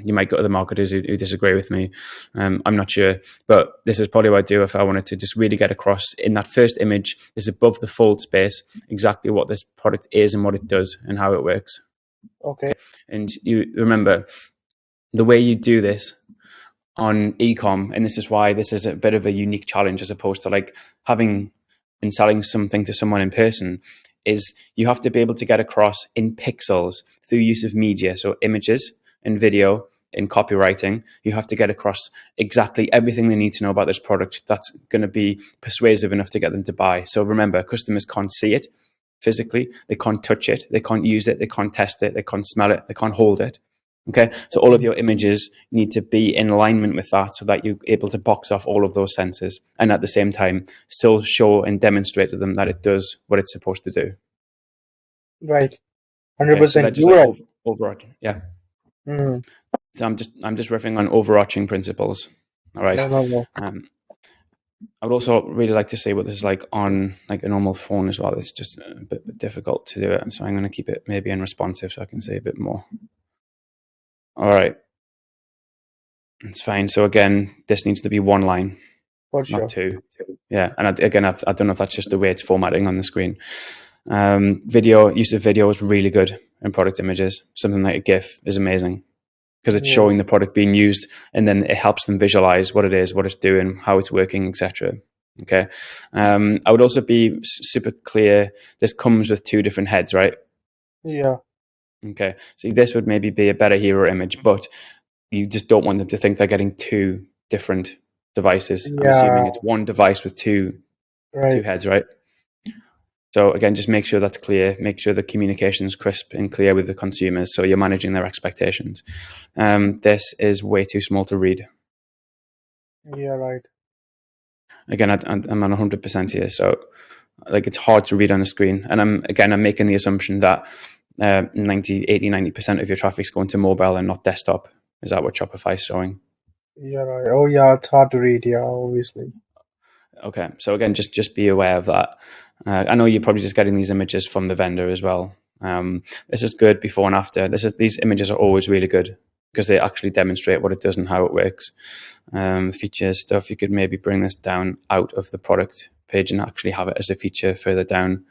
You might go to the marketers who disagree with me. I'm not sure, but this is probably what I'd do if I wanted to just really get across in that first image is above the fold space exactly what this product is and what it does and how it works. Okay. And you remember the way you do this on ecom, and this is why this is a bit of a unique challenge as opposed to like having and selling something to someone in person, is you have to be able to get across in pixels through use of media, so images and video in copywriting. You have to get across exactly everything they need to know about this product that's going to be persuasive enough to get them to buy. So remember, customers can't see it physically, they can't touch it, they can't use it, they can't test it, they can't smell it, they can't hold it. Okay, so all of your images need to be in alignment with that so that you're able to box off all of those senses and at the same time still show and demonstrate to them that it does what it's supposed to do. Right. Okay, so 100%. that's just You're like right. overarching. Yeah. Mm. So I'm just riffing on overarching principles. All right. No, no, no. I would also really like to say what this is like on like a normal phone as well. It's just a bit difficult to do it, so I'm going to keep it maybe unresponsive so I can say a bit more. All right. It's fine. So again, this needs to be one line, For not sure. two. Yeah, and I don't know if that's just the way it's formatting on the screen. Use of video is really good in product images. Something like a GIF is amazing because it's Yeah. showing the product being used, and then it helps them visualize what it is, what it's doing, how it's working, etc. Okay. I would also be super clear. This comes with two different heads, right? Yeah. Okay. So this would maybe be a better hero image, but you just don't want them to think they're getting two different devices. I'm Yeah. assuming it's one device with two Right. heads, right? So again, just make sure that's clear. Make sure the communication is crisp and clear with the consumers, so you're managing their expectations. This is way too small to read. Yeah. Right. Again, I'm on 100% here, so like it's hard to read on the screen. And I'm making the assumption that 90% of your traffic's going to mobile and not desktop. Is that what Shopify is showing? Yeah. Right. Oh, yeah. It's hard to read. Yeah. Obviously. Okay, so again, just be aware of that. I know you're probably just getting these images from the vendor as well. This is good before and after. These images are always really good because they actually demonstrate what it does and how it works. Features stuff, you could maybe bring this down out of the product page and actually have it as a feature further down.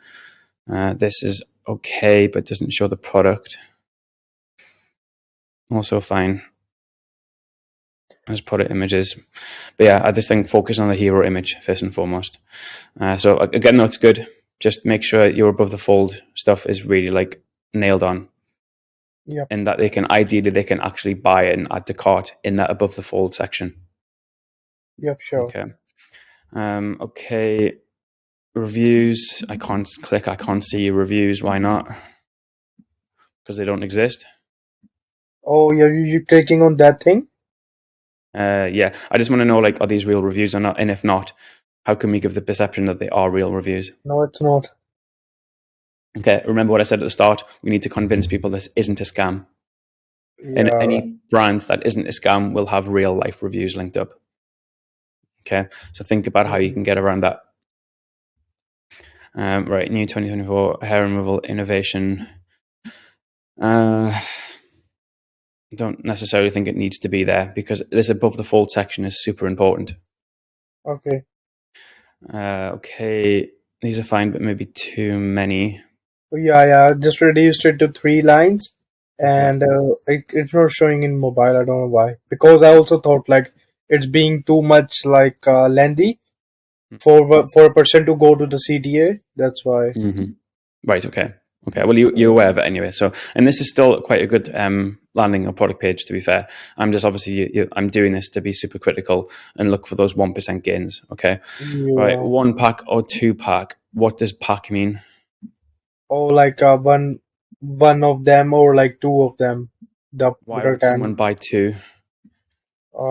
This is okay, but doesn't show the product. Also fine. As product images. But yeah, I just think focus on the hero image first and foremost. So again, that's good. Just make sure your above the fold stuff is really like nailed on, Yep. and that they can actually buy it and add to cart in that above the fold section. Yep. Sure. Okay. Okay. Reviews. I can't see reviews. Why not? Because they don't exist. Oh, yeah. You clicking on that thing? Yeah. I just want to know, like, are these real reviews or not? And if not, how can we give the perception that they are real reviews? No, it's not. Okay, remember what I said at the start? We need to convince people this isn't a scam. And Yeah. Right. any brand that isn't a scam will have real life reviews linked up. Okay, so think about how you can get around that. Right, new 2024 hair removal innovation. I don't necessarily think it needs to be there because this above the fold section is super important. Okay. Okay, these are fine, but maybe too many. Yeah. Yeah. Just reduced it to 3 lines, Okay. and it's not showing in mobile. I don't know why. Because I also thought like it's being too much like lengthy for a person to go to the CTA. That's why. Mm-hmm. Right. Okay. Okay. Well, you're aware of it anyway. So, and this is still quite a good landing or product page. To be fair, I'm just obviously I'm doing this to be super critical and look for those 1% gains. Okay. Right. Yeah. 1 pack or 2 pack. What does pack mean? Or like one of them or like two of them. The Why would product someone and buy two?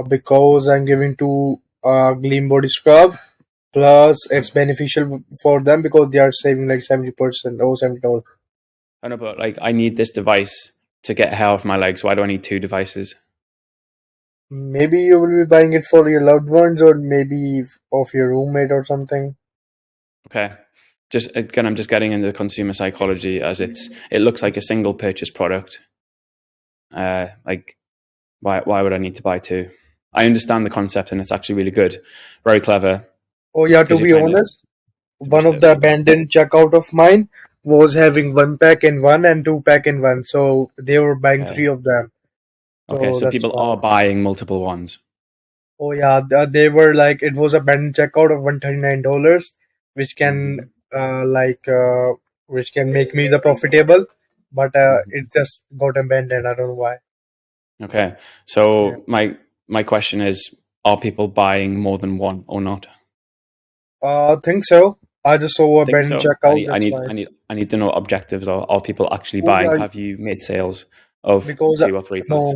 because I'm giving two Gleam body scrub. Plus, it's beneficial for them because they are saving like 70% or $70. I know, but like I need this device to get hair off my legs. Why do I need two devices? Maybe you will be buying it for your loved ones or maybe of your roommate or something. Okay. Just again, I'm just getting into the consumer psychology as it looks like a single purchase product. Like why would I need to buy two? I understand the concept and it's actually really good, very clever Oh yeah, to because you're be trying honest, to one push of the the abandoned checkout of mine was having 1 pack in one and 2 pack in one. So they were buying three okay. of them. Okay, So so that's people why. are buying multiple ones. Oh yeah, they were like it was a abandoned checkout of $139, which can Hmm. like which can make me the profitable, but Hmm. it just got abandoned. I don't know why. Okay. Yeah. So my question is, are people buying more than one or not? I think so. I just saw a Think bed in so. I checkout. need I That's need why. I need I need to know objectives. Are people actually Because buying? I Have you made sales of because 2 or 3 packs?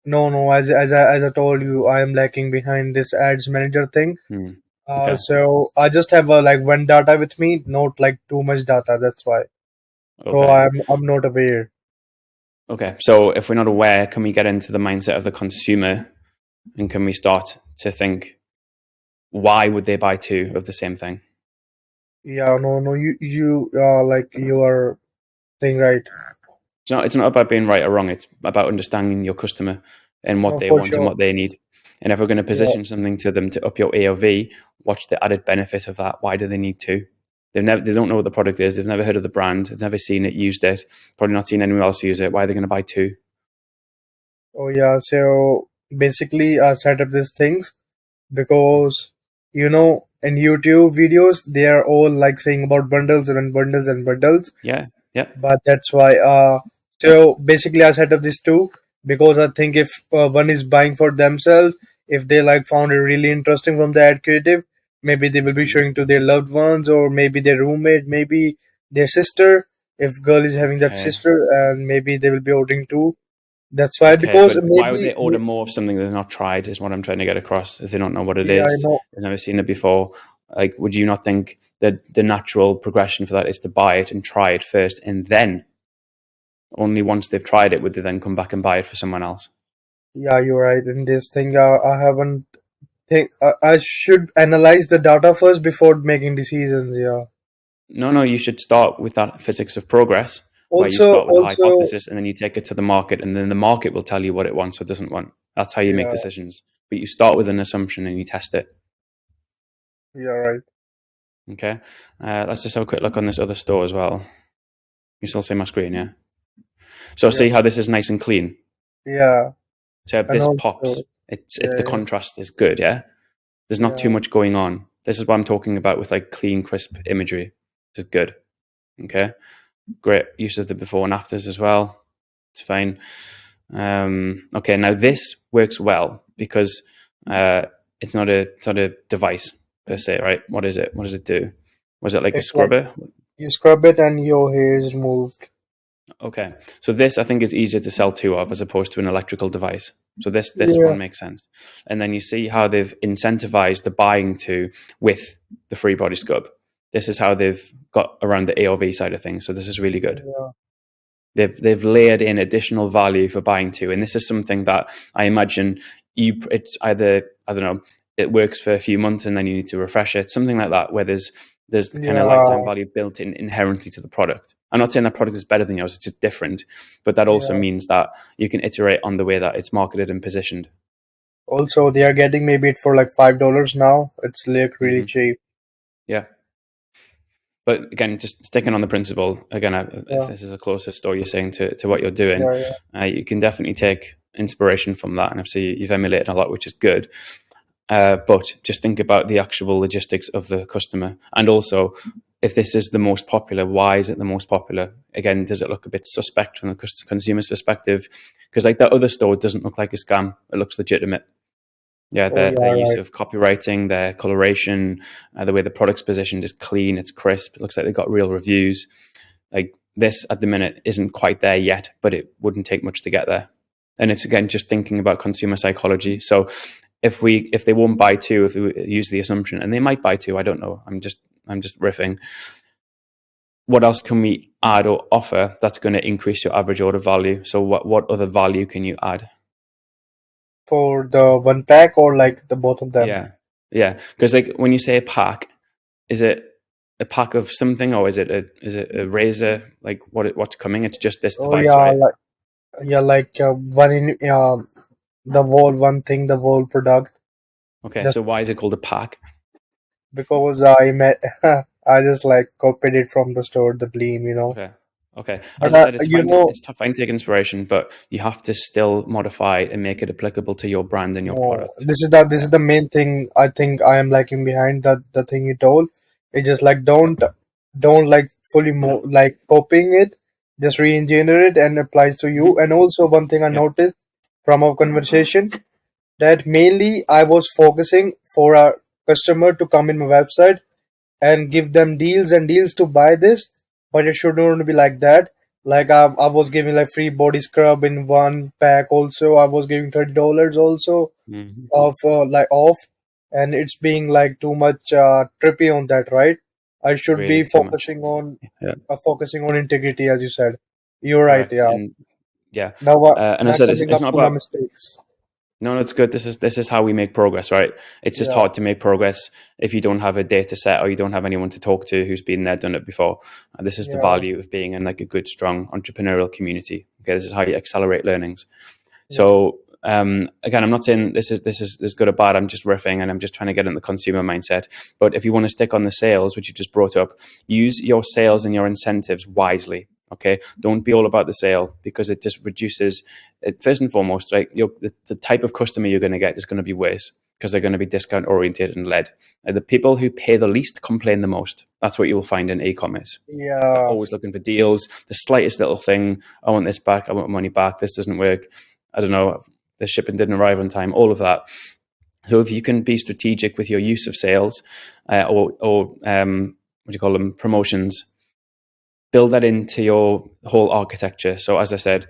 no, no. As I told you, I am lacking behind this ads manager thing. Hmm. Okay. So I just have like one data with me, not like too much data. That's why. So Okay. I'm not aware. Okay. So if we're not aware, can we get into the mindset of the consumer and can we start to think why would they buy two of the same thing? Yeah, no, no. You like you are saying right. It's not about being right or wrong. It's about understanding your customer and what No, they for want and sure. what they need. And if we're going to Yeah. position something to them to up your AOV, what's the added benefit of that? Why do they need to? They don't know what the product is. They've never heard of the brand. They've never seen it, used it. Probably not seen anyone else use it. Why are they going to buy two? Oh yeah. So basically, I set up these things because in YouTube videos they are all like saying about bundles and bundles and bundles. Yeah, yeah. But that's why so basically I set up these two because I think if one is buying for themselves, if they like found it really interesting from the ad creative, maybe they will be Mhm. showing to their loved ones or maybe their roommate, maybe their sister, if girl is having that Okay, sister, and maybe they will be ordering too. That's why, okay. because But why would they order more of something they've not tried? Is what I'm trying to get across. If they don't know what it yeah, I is, know. they've never seen it before. Like, would you not think that the natural progression for that is to buy it and try it first, and then only once they've tried it would they then come back and buy it for someone else? Yeah, you're right in this thing. I haven't think I should analyze the data first before making decisions. Yeah. No, no, you should start with that physics of progress, where you Also, start with a also, hypothesis and then you take it to the market, and then the market will tell you what it wants or doesn't want. That's how you make yeah, decisions. But you start with an assumption and you test it. you're right. Okay. Let's just have a quick look on this other store as well. You still see my screen, yeah? So Yeah, see how this is nice and clean. yeah, So and this also, pops. It's the yeah, contrast is good, yeah. There's not too yeah, much going on. This is what I'm talking about with like clean, crisp imagery. This is good. Okay. Great use of the before and afters as well. It's fine. Okay, now this works well because uh, it's not a device per se, right? What is it? What does it do? Was it like a it's like scrubber? you scrub it and your hair is removed. Okay, so this I think is easier to sell two of as opposed to an electrical device. So this Yeah, one makes sense, and then you see how they've incentivized the buying to with the free body scrub. This is how they've got around the AOV side of things. So this is really good. yeah, They've layered in additional value for buying two, and this is something that I imagine it's either I don't know, it works for a few months and then you need to refresh it, something like that, where there's kind of lifetime yeah, value built in inherently to the product. I'm not saying that product is better than yours; it's just different, but that also yeah. means that you can iterate on the way that it's marketed and positioned. Also, they are getting maybe it for like $5 now. It's like really Hmm. cheap. Yeah. But again, just sticking on the principle, again, if Yeah, this is a closer story you're saying to what you're doing, yeah, yeah, you can definitely take inspiration from that. And obviously, you've emulated a lot, which is good. But just think about the actual logistics of the customer. And also, if this is the most popular, why is it the most popular? Again, does it look a bit suspect from the consumer's perspective? Because like that other store doesn't look like a scam. It looks legitimate. Yeah, oh their yeah, use right. of copywriting, their coloration, the way the product's positioned is clean, it's crisp. It looks like they've got real reviews. Like this at the minute isn't quite there yet, but it wouldn't take much to get there. And it's again just thinking about consumer psychology. So if they won't buy two, if we use the assumption, and they might buy two, I don't know. I'm just riffing. What else can we add or offer that's going to increase your average order value? So what other value can you add? For the one pack or like the both of them. Yeah, yeah. Because like when you say a pack, is it a pack of something or is it a razor? Like what's coming? It's just this Oh device, yeah, right? like one in the whole one thing, the whole product. Okay, Just so why is it called a pack? because I met, I just like copied it from the store, the Gleam. Okay, okay. But As I said, it's you fine. know, It's tough fine to take inspiration, but you have to still modify and make it applicable to your brand and your no, product. this is Yeah. the main thing I think I am lacking behind the thing you told. It's just like Yep. don't like fully like copying it, just re-engineer it and applies to you. Hmm. And also one thing I Yep. noticed. from our conversation that mainly I was focusing for our customer to come in my website and give them deals and deals to buy this, but it should not be like that. Like I was giving like free body scrub in one pack. Also, I was giving $30 also Mhm. of like off, and it's being like too much trippy on that, right? I should be Really too much. Yeah, focusing on integrity, as you said. You're right. correct. Yeah. And yeah, Now, and I now said coming it's up not to my about. mistakes. No, no, it's good. This is how we make progress, right? It's just Yeah. hard to make progress if you don't have a data set or you don't have anyone to talk to who's been there, done it before. And this is the Yeah. value of being in like a good, strong entrepreneurial community. Okay, this is how you accelerate learnings. Yeah. So again, I'm not saying this is good or bad. I'm just riffing and I'm just trying to get in the consumer mindset. But if you want to stick on the sales, which you just brought up, use your sales and your incentives wisely. Okay, don't be all about the sale because it just reduces it. First and foremost, right? The type of customer you're going to get is going to be worse because they're going to be discount oriented and led. And the people who pay the least complain the most. That's what you will find in e-commerce. They're Yeah. always looking for deals. The slightest little thing, I want this back. I want money back. This doesn't work. I don't know, the shipping didn't arrive on time, all of that. So if you can be strategic with your use of sales or what do you call them, promotions, build that into your whole architecture. So as I said,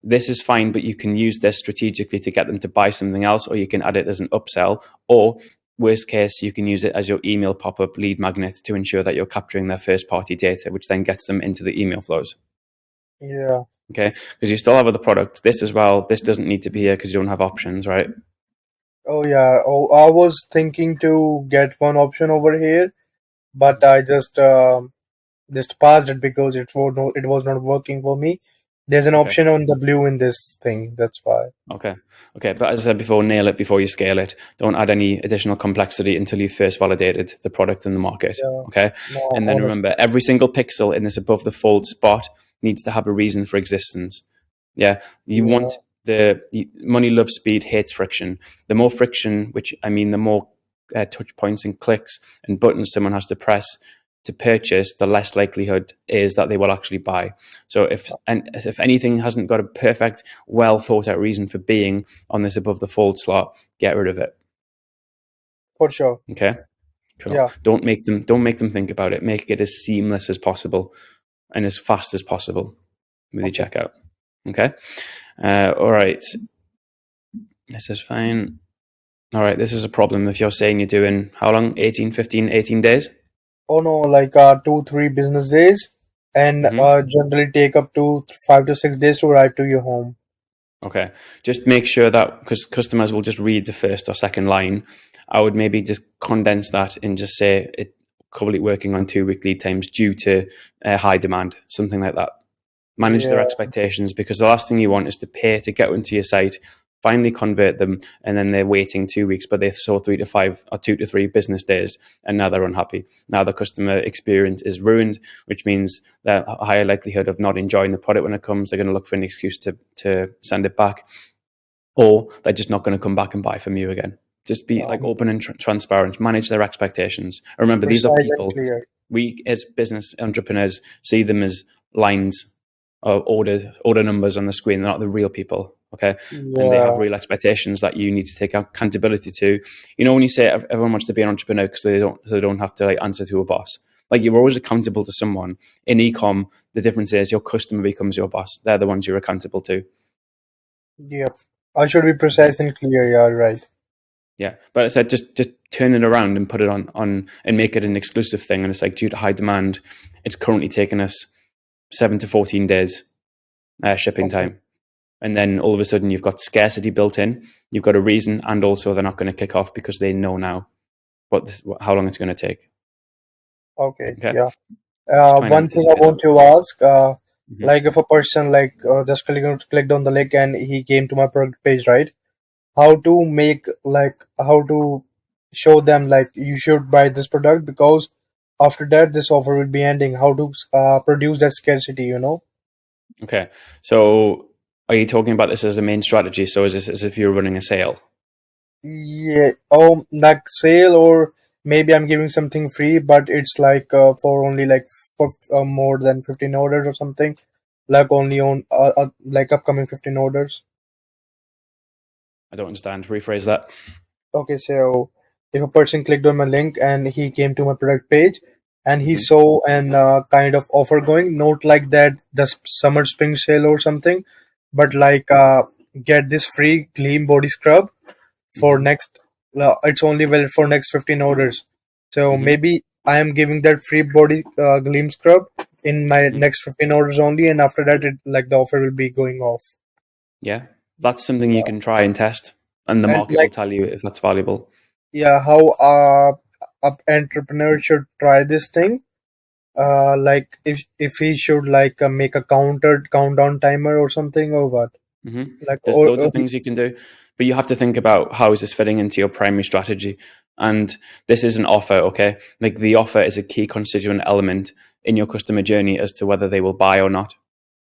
this is fine, but you can use this strategically to get them to buy something else, or you can add it as an upsell, or worst case, you can use it as your email pop-up lead magnet to ensure that you're capturing their first party data, which then gets them into the email flows. Yeah. Okay, because you still have other products. This as well. This doesn't need to be here because you don't have options, right? Oh yeah. Oh, I was thinking to get one option over here, but I just passed it because it was not working for me. There's an Okay. option on the blue in this thing. That's why. Okay. Okay. But as I said before, nail it before you scale it. Don't add any additional complexity until you've first validated the product in the market. Yeah. Okay. No, And then honestly. remember, every single pixel in this above the fold spot needs to have a reason for existence. Yeah. You Yeah. want money loves speed, hates friction. The more friction, which I mean, the more touch points and clicks and buttons someone has to press to purchase, the less likelihood is that they will actually buy. So if anything hasn't got a perfect, well thought out reason for being on this above the fold slot, get rid of it. For sure. Okay, cool. Yeah. Don't make them think about it. Make it as seamless as possible and as fast as possible with your Okay. checkout. Okay. All right. This is fine. All right. This is a problem. If you're saying you're doing how long? 18, 15, 18 days? Oh no, like 2, 3 business days, and Mm-hmm. generally take up to 5 to 6 days to arrive to your home. Okay. Just make sure that because customers will just read the first or second line, I would maybe just condense that and just say it currently working on 2 week lead times due to high demand, something like that. Manage their Yeah. expectations because the last thing you want is to pay to get onto your site, finally convert them, and then they're waiting 2 weeks, but they saw 3 to 5 or 2 to 3 business days, and now they're unhappy. Now the customer experience is ruined, which means that a higher likelihood of not enjoying the product when it comes. They're going to look for an excuse to send it back, or they're just not going to come back and buy from you again. Just be like Um, open and transparent. Manage their expectations. Remember, these are Precise and people. clear. We as business entrepreneurs see them as lines or order numbers on the screen. They're not the real people. Okay, and they have Yeah. real expectations that you need to take accountability to. You know, when you say everyone wants to be an entrepreneur because they don't have to like answer to a boss. Like you're always accountable to someone. In ecom, the difference is your customer becomes your boss. They're the ones you're accountable to. Yep. I should be precise and clear. Yeah. Right. Yeah, but I said just turn it around and put it on and make it an exclusive thing. And it's like due to high demand, it's currently taking us 7 to 14 days shipping Okay. time, and then all of a sudden you've got scarcity built in. You've got a reason, and also they're not going to kick off because they know now how long it's going to take. Okay. Okay, Yeah. just try and One thing I anticipate that. want to ask, Hmm. like if a person like just clicked on the link and he came to my product page, right? How to make like how to show them like you should buy this product because after that this offer will be ending. How to produce that scarcity, you know? Okay, so are you talking about this as a main strategy? So is this as if you're running a sale? Yeah. Oh, like sale or maybe I'm giving something free, but it's like for only like for more than 15 orders or something. Like only on like upcoming 15 orders. I don't understand. Rephrase that. Okay, so if a person clicked on my link and he came to my product page and he Hmm. saw an kind of offer going, not like that the summer spring sale or something, but like get this free clean body scrub for Hmm. next. It's only valid for next 15 orders. So Hmm. maybe I am giving that free body gleam scrub in my Hmm. next 15 orders only, and after that, it like the offer will be going off. Yeah, that's something you can try and test, and the And market will like, tell you if that's valuable. yeah, how a entrepreneur should try this thing. Like if he should like make a countdown timer or something or what? Hmm. Like There's loads of things you can do, but you have to think about how is this fitting into your primary strategy. And this is an offer, okay? Like the offer is a key constituent element in your customer journey as to whether they will buy or not.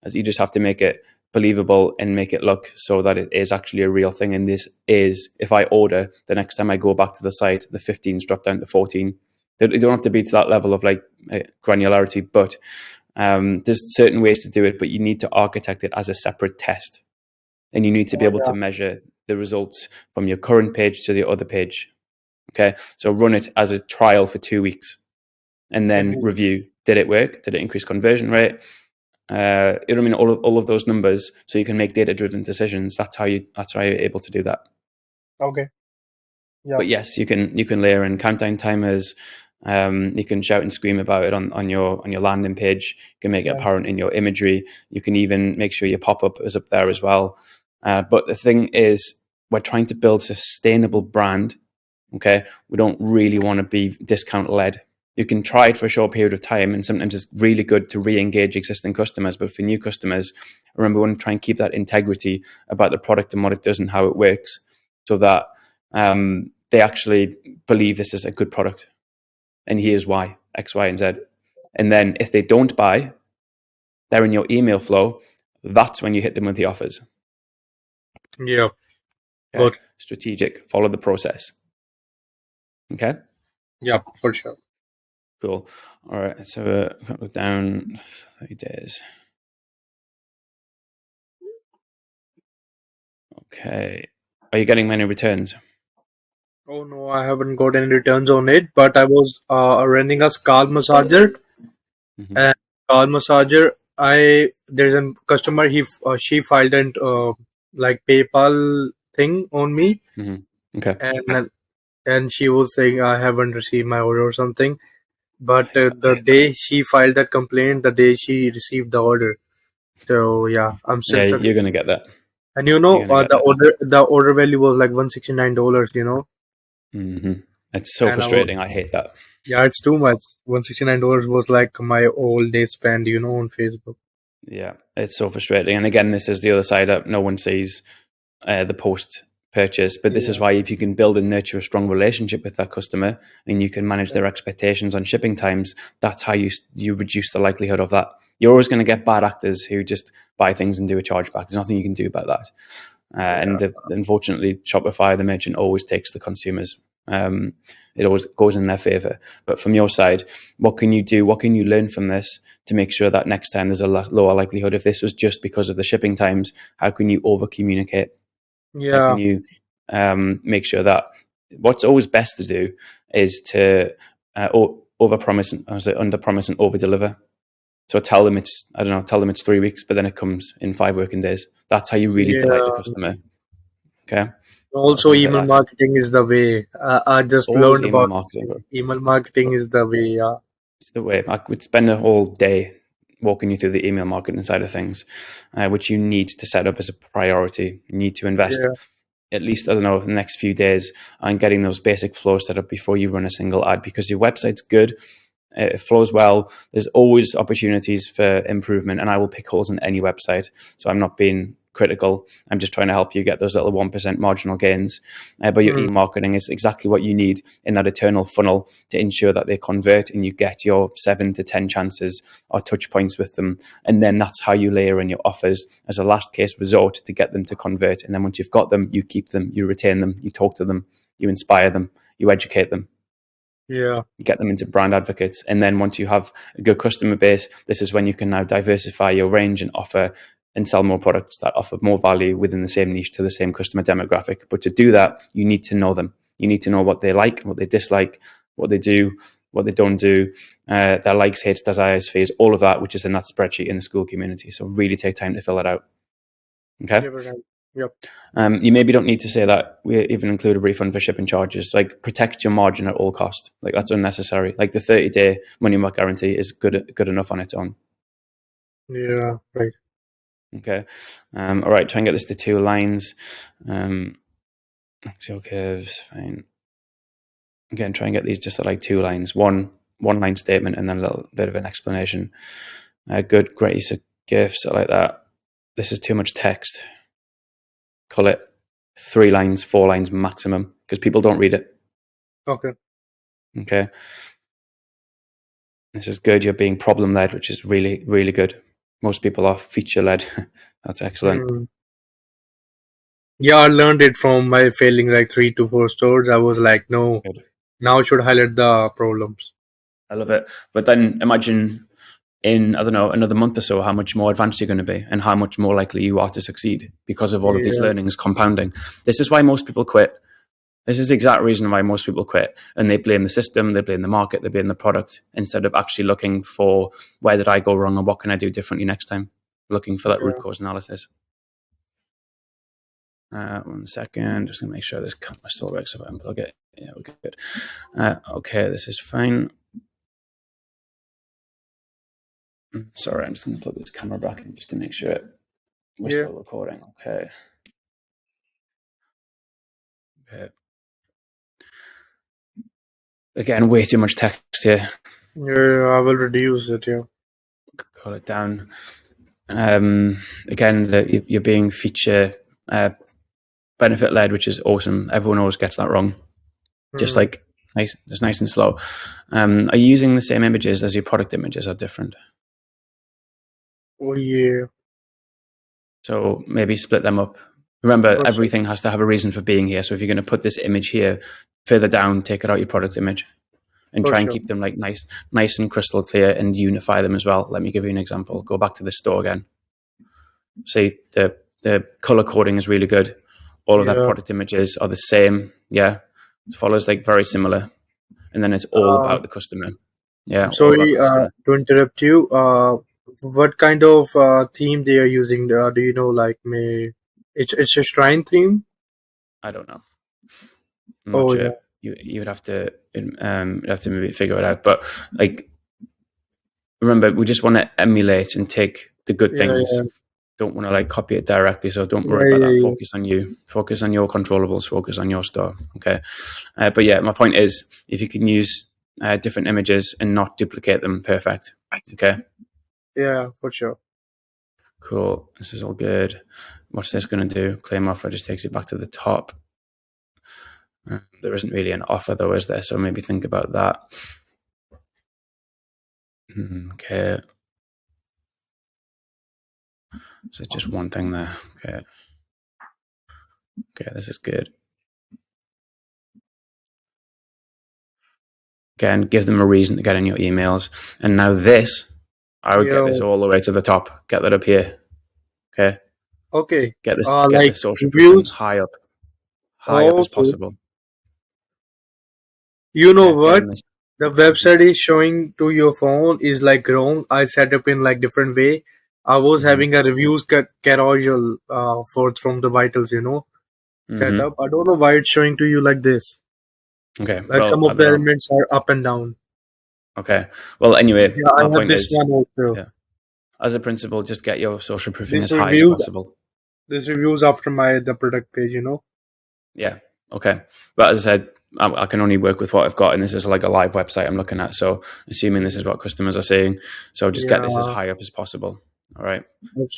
As you just have to make it believable and make it look so that it is actually a real thing. And this is, if I order, the next time I go back to the site, the 15's drop down to 14. They don't have to be to that level of like granularity, but there's certain ways to do it, but you need to architect it as a separate test. And you need to be oh able to yeah. measure the results from your current page to the other page. Okay. So run it as a trial for 2 weeks and then Okay. review. Did it work? Did it increase conversion rate? You know what I mean? All of those numbers, so you can make data driven decisions. That's how you're able to do that. Okay. Yeah. But yes, you can layer in countdown timers. You can shout and scream about it on your landing page. You can make it Yeah. apparent in your imagery. You can even make sure your pop up is up there as well. But the thing is, we're trying to build a sustainable brand. Okay, we don't really want to be discount led. You can try it for a short period of time, and sometimes it's really good to re-engage existing customers. But for new customers, remember, we want to try and keep that integrity about the product and what it does and how it works, so that they actually believe this is a good product. And here's why: X, Y, and Z. And then if they don't buy, they're in your email flow. That's when you hit them with the offers. Yeah. Okay, Good. strategic. Follow the process. Okay. Yeah, for sure. Cool. All right. So look down 30 days. Okay. Are you getting many returns? Oh no, I haven't got any returns on it, but I was running a scalp massager Hmm. and scalp massager. I there's a customer she filed an like PayPal thing on me, Hmm. Okay. and she was saying I haven't received my order or something. But the day she filed that complaint, the day she received the order. So yeah, I'm still Yeah, struggling. you're gonna get that. And You're gonna get that. the order value was like $169, you know, Hmm. It's so and I was frustrating. I hate that. yeah, it's too much. $169 was like my all day spend, you know, on Facebook. Yeah, it's so frustrating. And again, this is the other side that no one sees the post purchase. But this is Yeah, why if you can build and nurture a strong relationship with that customer and you can manage their expectations on shipping times, that's how you reduce the likelihood of that. You're always going to get bad actors who just buy things and do a chargeback. There's nothing you can do about that. yeah, Unfortunately, Shopify, the merchant, always takes the consumers. It always goes in their favor. But from your side, what can you do? What can you learn from this to make sure that next time there's a lower likelihood? If this was just because of the shipping times, how can you over communicate? How can yeah, you make sure that what's always best to do is to over promise and I say under promise and over deliver. So tell them it's I don't know, tell them it's 3 weeks, but then it comes in 5 working days. That's how you really delight the yeah. customer. Okay, little Also, things like email that. marketing is the way. I just Always learned email about marketing, bro. email marketing is the way. Yeah, It's the way. I could spend a whole day walking you through the email marketing side of things, which you need to set up as a priority. You need to invest yeah, at least, I don't know, the next few days on getting those basic flows set up before you run a single ad because your website's good. It flows well. There's always opportunities for improvement, and I will pick holes in any website. So I'm not being critical. I'm just trying to help you get those little 1% marginal gains. But your mm, e-marketing is exactly what you need in that eternal funnel to ensure that they convert and you get your 7 to 10 chances or touch points with them. And then that's how you layer in your offers as a last case resort to get them to convert. And then once you've got them, you keep them, you retain them, you talk to them, you inspire them, you educate them, yeah, get them into brand advocates. And then once you have a good customer base, this is when you can now diversify your range and offer and sell more products that offer more value within the same niche to the same customer demographic. But to do that, you need to know them. You need to know what they like, what they dislike, what they do, what they don't do, their likes, hates, desires, fears, all of that, which is in that spreadsheet in the school community. So really take time to fill it out. Okay. Yep. You maybe don't need to say that we even include a refund for shipping charges. Like, protect your margin at all cost. Like, that's unnecessary. Like, the 30-day money back guarantee is good enough on its own. Yeah, right. Okay. All right. Try and get this to 2 lines. Axial curves, fine. Again, try and get these just at like 2 lines. One line statement and then a little bit of an explanation. Good, great use of GIFs. I like that. This is too much text. Call it 3 lines, 4 lines maximum, because people don't read it. Okay. Okay. This is good. You're being problem led, which is really, really good. Most people are feature led. That's excellent. Yeah, I learned it from my failing like 3 to 4 stores. I was like, no, Good. now I should highlight the problems. I love it. But then imagine in, I don't know, another month or so, how much more advanced you're going to be and how much more likely you are to succeed because of all of these learnings compounding. This is why most people quit. This is the exact reason why most people quit, and they blame the system, they blame the market, they blame the product, instead of actually looking for where did I go wrong and what can I do differently next time, looking for that root cause analysis. 1 second, just going to make sure this camera still works if I unplug it. Yeah, we're good. Okay, this is fine. Sorry, I'm just going to plug this camera back in just to make sure we're still recording. Okay. Again, way too much text here. Yeah, I will reduce it. Yeah. Call it down. Again, you're being feature benefit led, which is awesome. Everyone always gets that wrong. Just like just nice and slow. Are you using the same images as your product images, or different? Oh yeah. So maybe split them up. Remember, everything has to have a reason for being here. So if you're going to put this image here, further down, take it out your product image, and try and keep them like nice and crystal clear, and unify them as well. Let me give you an example. Go back to the store again. See, the color coding is really good. All of that product images are the same. Yeah, it follows like very similar, and then it's all about the customer. Yeah, sorry to interrupt you. What kind of theme they are using? Do you know? Like, it's a shrine theme. I don't know. I'm not sure. You would have to maybe figure it out. But like, remember, we just want to emulate and take the good things. Don't want to like copy it directly. So don't worry about that. Focus on you. Focus on your controllables. Focus on your store. Okay. But yeah, my point is, if you can use different images and not duplicate them, perfect. Okay. Yeah, for sure. Cool. This is all good. What's this going to do? Claim offer just takes you back to the top. There isn't really an offer though, is there? So maybe think about that. Okay. So just one thing there. Okay. Okay, this is good. Again, give them a reason to get in your emails. And now this, I would get this all the way to the top. Get that up here. Okay. Okay. Get this like social proof high up as possible. You know what? The website is showing to your phone is like wrong. I set up in like different way. I was having a reviews carousel from the vitals, set up. I don't know why it's showing to you like this. Okay. Like well, some of the elements are up and down. Okay. Well, anyway, my point is, as a principle, just get your social proofing as high as possible. This reviews after the product page, Yeah. Okay. But as I said, I can only work with what I've got, and this is like a live website I'm looking at. So assuming this is what customers are saying, so just get this as high up as possible. All right.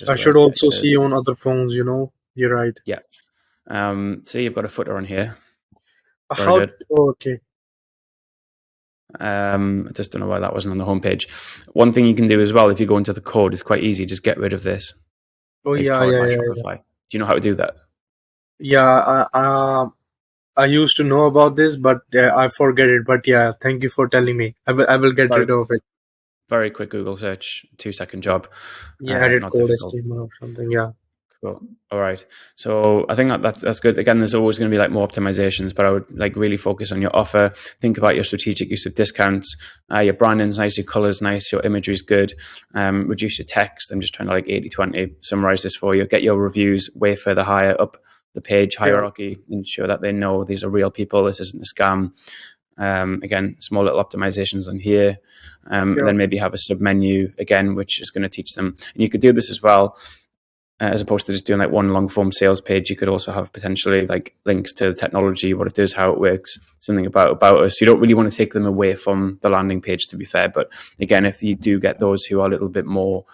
I should also see on other phones, You're right. Yeah. See, you've got a footer on here. Very good. Okay. I just don't know why that wasn't on the homepage. One thing you can do as well, if you go into the code, it's quite easy. Just get rid of this. Oh, like Shopify. Do you know how to do that? Yeah, I used to know about this, but I forget it. But yeah, thank you for telling me. I will get rid of it. Very quick Google search, 2-second job, Yeah, edit not code difficult. HTML or something. Yeah. Cool. All right. So I think that's good. Again, there's always going to be like more optimizations, but I would like really focus on your offer. Think about your strategic use of discounts. Your branding's nice, your color's nice, your imagery is good. Reduce your text. I'm just trying to like 80-20 summarize this for you. Get your reviews way further higher up the page Yeah. hierarchy. Ensure that they know these are real people. This isn't a scam. Again, small little optimizations on here. And Yeah. then maybe have a sub menu again, which is going to teach them. And you could do this as well as opposed to just doing like one long form sales page. You could also have potentially like links to the technology, what it does, how it works, something about us. You don't really want to take them away from the landing page, to be fair. But again, if you do get those who are a little bit more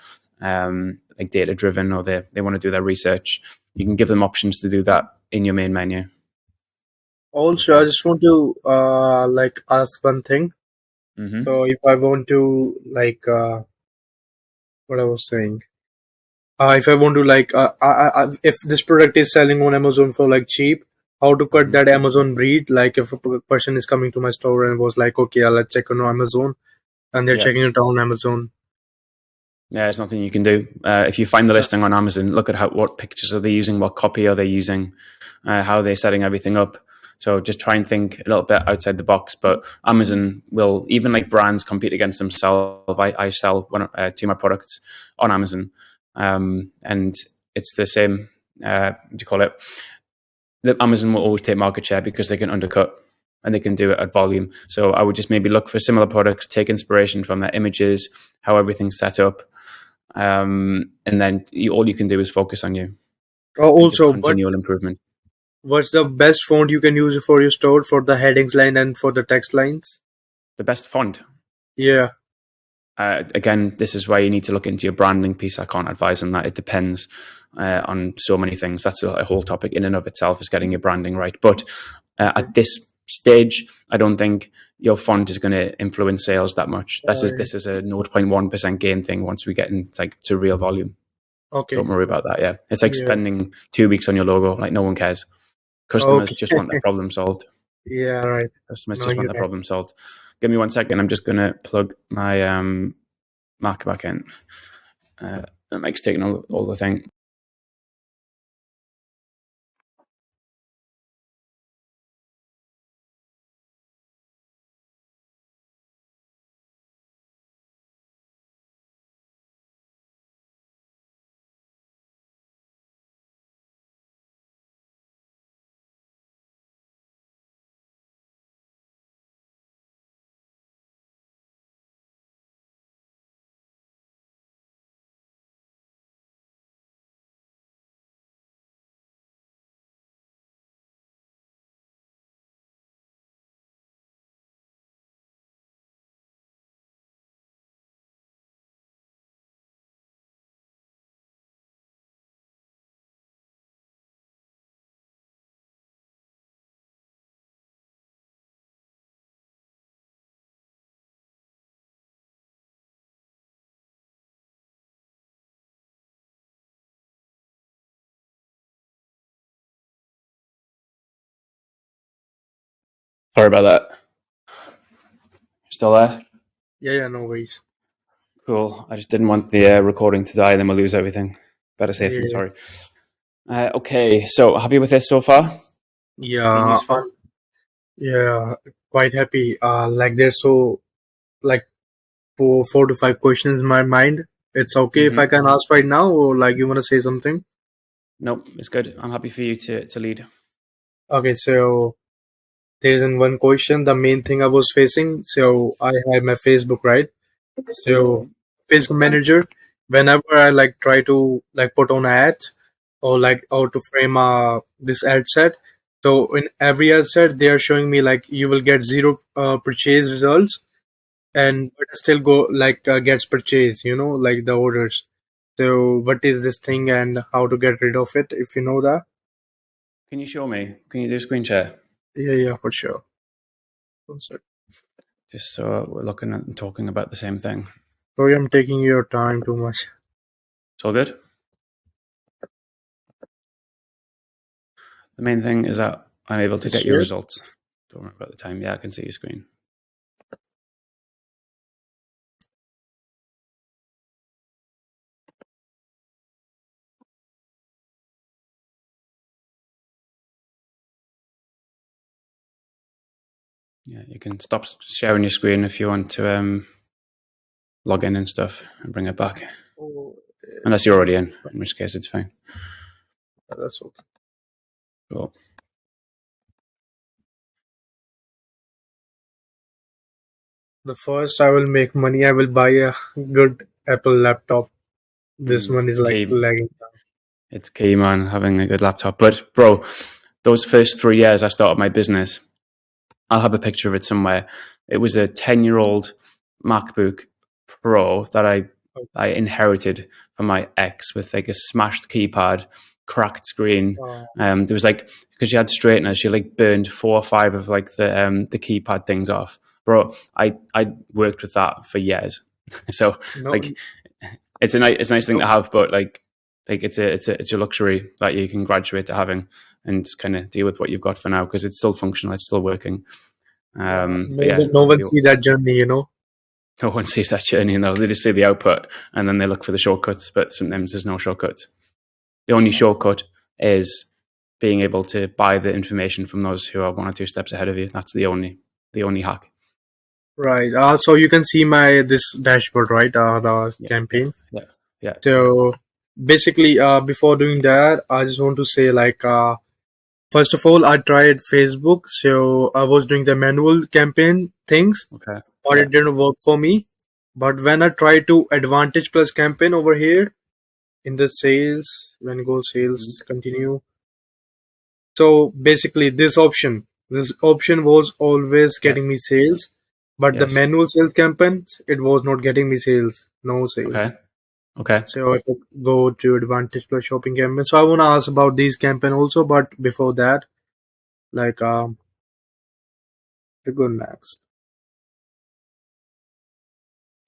like data driven, or they want to do their research, you can give them options to do that in your main menu. Also, I Okay. just want to like ask one thing. Mm-hmm. So if I want to like what I was saying, if I want to like if this product is selling on Amazon for like cheap, how to cut Mm-hmm. that Amazon breed? Like if a person is coming to my store and was like, okay, let's check on Amazon, and they're Yeah. checking it on Amazon. Yeah, there's nothing you can do. If you find the listing on Amazon, look at what pictures are they using, what copy are they using, how are they setting everything up. So just try and think a little bit outside the box. But Amazon will, even like brands compete against themselves. I sell two of my products on Amazon, and it's the same. What do you call it? The Amazon will always take market share because they can undercut and they can do it at volume. So I would just maybe look for similar products, take inspiration from their images, how everything's set up, and then all you can do is focus on you and just Also, continual improvement. what's the best font you can use for your store for the headings line and for the text lines? The best font. Yeah. Again, this is where you need to look into your branding piece. I can't advise on that. It depends on so many things. That's a whole topic in and of itself, is getting your branding right. But Okay. at this stage, I don't think your font is going to influence sales that much. Alright. This is a 0.1% gain thing once we get in like to real volume. Okay. Don't worry about that. Yeah, it's like Yeah. spending 2 weeks on your logo. Like, no one cares. Customers Okay. just want their problem solved. Yeah. Right. Customers No, just want you're their right. problem solved. Give me 1 second. I'm just going to plug my Mac back in. That makes taking all the thing. Sorry about that. Still there? Yeah. Yeah. No worries. Cool. I just didn't want the recording to die, then we'll lose everything. Better safe than Yeah. sorry. Okay, so happy with this so far? Has it been Yeah. useful? Yeah. Quite happy. Like there's so like four to five questions in my mind. It's okay if I Mm-hmm. can ask right now, or like you want to say something? Nope, it's good. I'm happy for you to lead. Okay. So there isn't one question. The main thing I was facing. So I had my Facebook, right? So Mm-hmm. Facebook Manager. Whenever I like try to like put on ads or like how to frame this ad set. So in every ad set, they are showing me like you will get zero purchase results, and but still go like gets purchased. Like the orders. So what is this thing and how to get rid of it? If you know that. Can you show me? Can you do a screen share? Yeah, yeah, for sure. One sec. Just so we're looking at and talking about the same thing. Sorry, I'm taking your time too much. It's all good. The main thing is that I'm able to It's get your shared. results. Don't worry about the time. Yeah, I can see your screen. Yeah, you can stop sharing your screen if you want to log in and stuff and bring it back. Oh, Unless you're already in which case it's fine. that's okay. Cool. The first I will make money, I will buy a good Apple laptop. This one is It's like key. lagging down. It's key, man, having a good laptop. But bro, those first 3 years I started my business, I'll have a picture of it somewhere. It was a 10-year-old MacBook Pro that I inherited from my ex with like a smashed keypad, cracked screen. Uh, There was like, because she had straighteners, she like burned 4 or 5 of like the keypad things off. Bro, I worked with that for years. So no, like it's a nice thing no, to have, but like it's a luxury that you can graduate to having and kind of deal with what you've got for now because it's still functional, it's still working. yeah, But yeah, no if one you see that journey, you know. no one sees that journey, and they just see the output, and then they look for the shortcuts. But sometimes there's no shortcuts. The only shortcut is being able to buy the information from those who are 1 or 2 steps ahead of you. That's the only hack. Right. So you can see my this dashboard, right? The Yeah, yeah, campaign. yeah, yeah. So basically, before doing that, I just want to say like, first of all, I tried Facebook. So I was doing the manual campaign things, Okay. but Yeah. it didn't work for me. But when I tried to Advantage Plus campaign over here in the sales, when go Mhm. sales continue. So basically, this option was always Yeah. getting me sales, but the Yes. manual sales campaigns, it was not getting me sales, no Okay. sales. Okay. So if I go to Advantage Plus shopping campaign, so I want to ask about these campaign also, but before that, like we go next.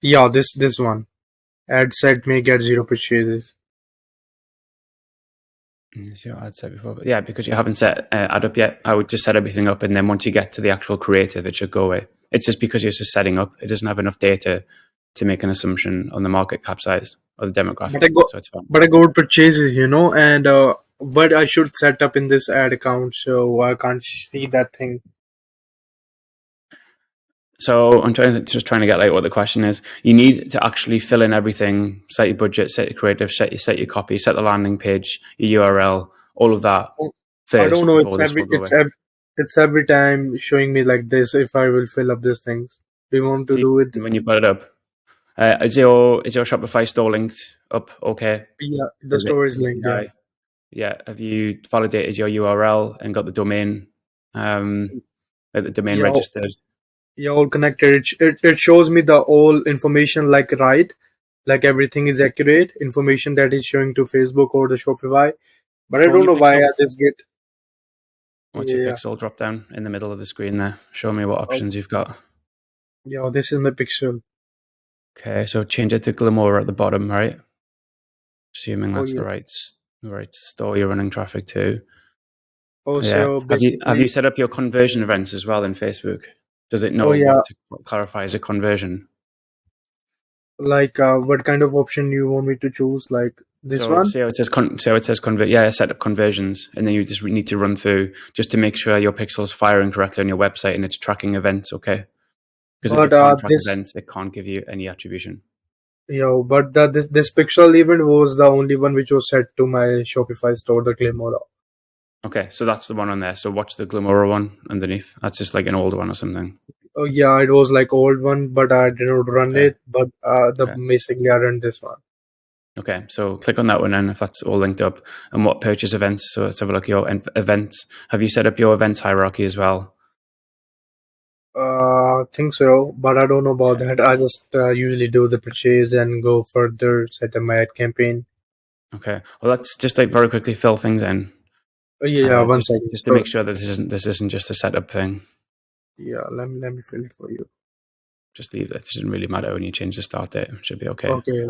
Yeah, this one. Ad set may get zero purchases. See what I'd said before, but yeah, because you haven't set add up yet, I would just set everything up, and then once you get to the actual creative, it should go away. It's just because you're just setting up; it doesn't have enough data to make an assumption on the market cap size or the But demographic, I got so it's fine. but I got purchases, and what I should set up in this ad account, so I can't see that thing. So I'm trying to get like what the question is. You need to actually fill in everything: set your budget, set your creative, set your copy, set the landing page, your URL, all of that I don't first know. before this will go away. It's every time showing me like this. If I will fill up these things, we want to See do it. when you've got it up. Is your Shopify store linked up? Okay. Yeah, the Is it store is linked. Yeah, API? Yeah. Have you validated your URL and got the domain, um, the domain yeah, registered? yeah, all connected. It shows me the all information like right, like everything is accurate information that is showing to Facebook or the Shopify. But I Show me don't your know why pixel. I just get. What's your Yeah, pixel drop down in the middle of the screen there? Show me what oh, options you've got. yeah. This is my pixel. Okay, so change it to Glamora at the bottom, right? Assuming Oh that's yeah. the right store you're running traffic to. Oh, Yeah. so Have you basically, set up your conversion events as well in Facebook? Does it oh know yeah. what clarify as a conversion? Like, what kind of option you want me to choose? Like this So one? say how it says convert. Yeah, set up conversions, and then you just need to run through just to make sure your pixel's firing correctly on your website and it's tracking events. Okay, because if But it can't track this events, it can't give you any attribution. but this pixel event was the only one which was set to my Shopify store, the Claymore. Okay, so that's the one on there. So watch the Glamora one underneath. That's just like an old one or something. Oh yeah, it was like old one, but I didn't run Okay, it. But the okay, basically I run this one. okay. So click on that one, and if that's all linked up, and what purchase events. So let's have a look at your events. Have you set up your events hierarchy as well? Think so, but I don't know about Okay, that. I just usually do the purchase and go further, set up my ad campaign. okay. Well, let's just like very quickly fill things in. Oh yeah, yeah, one Just second. just to make sure that this isn't just a setup thing. Yeah, let me fill it for you. Just leave it. It doesn't really matter when you change the start date. It should be okay. Okay.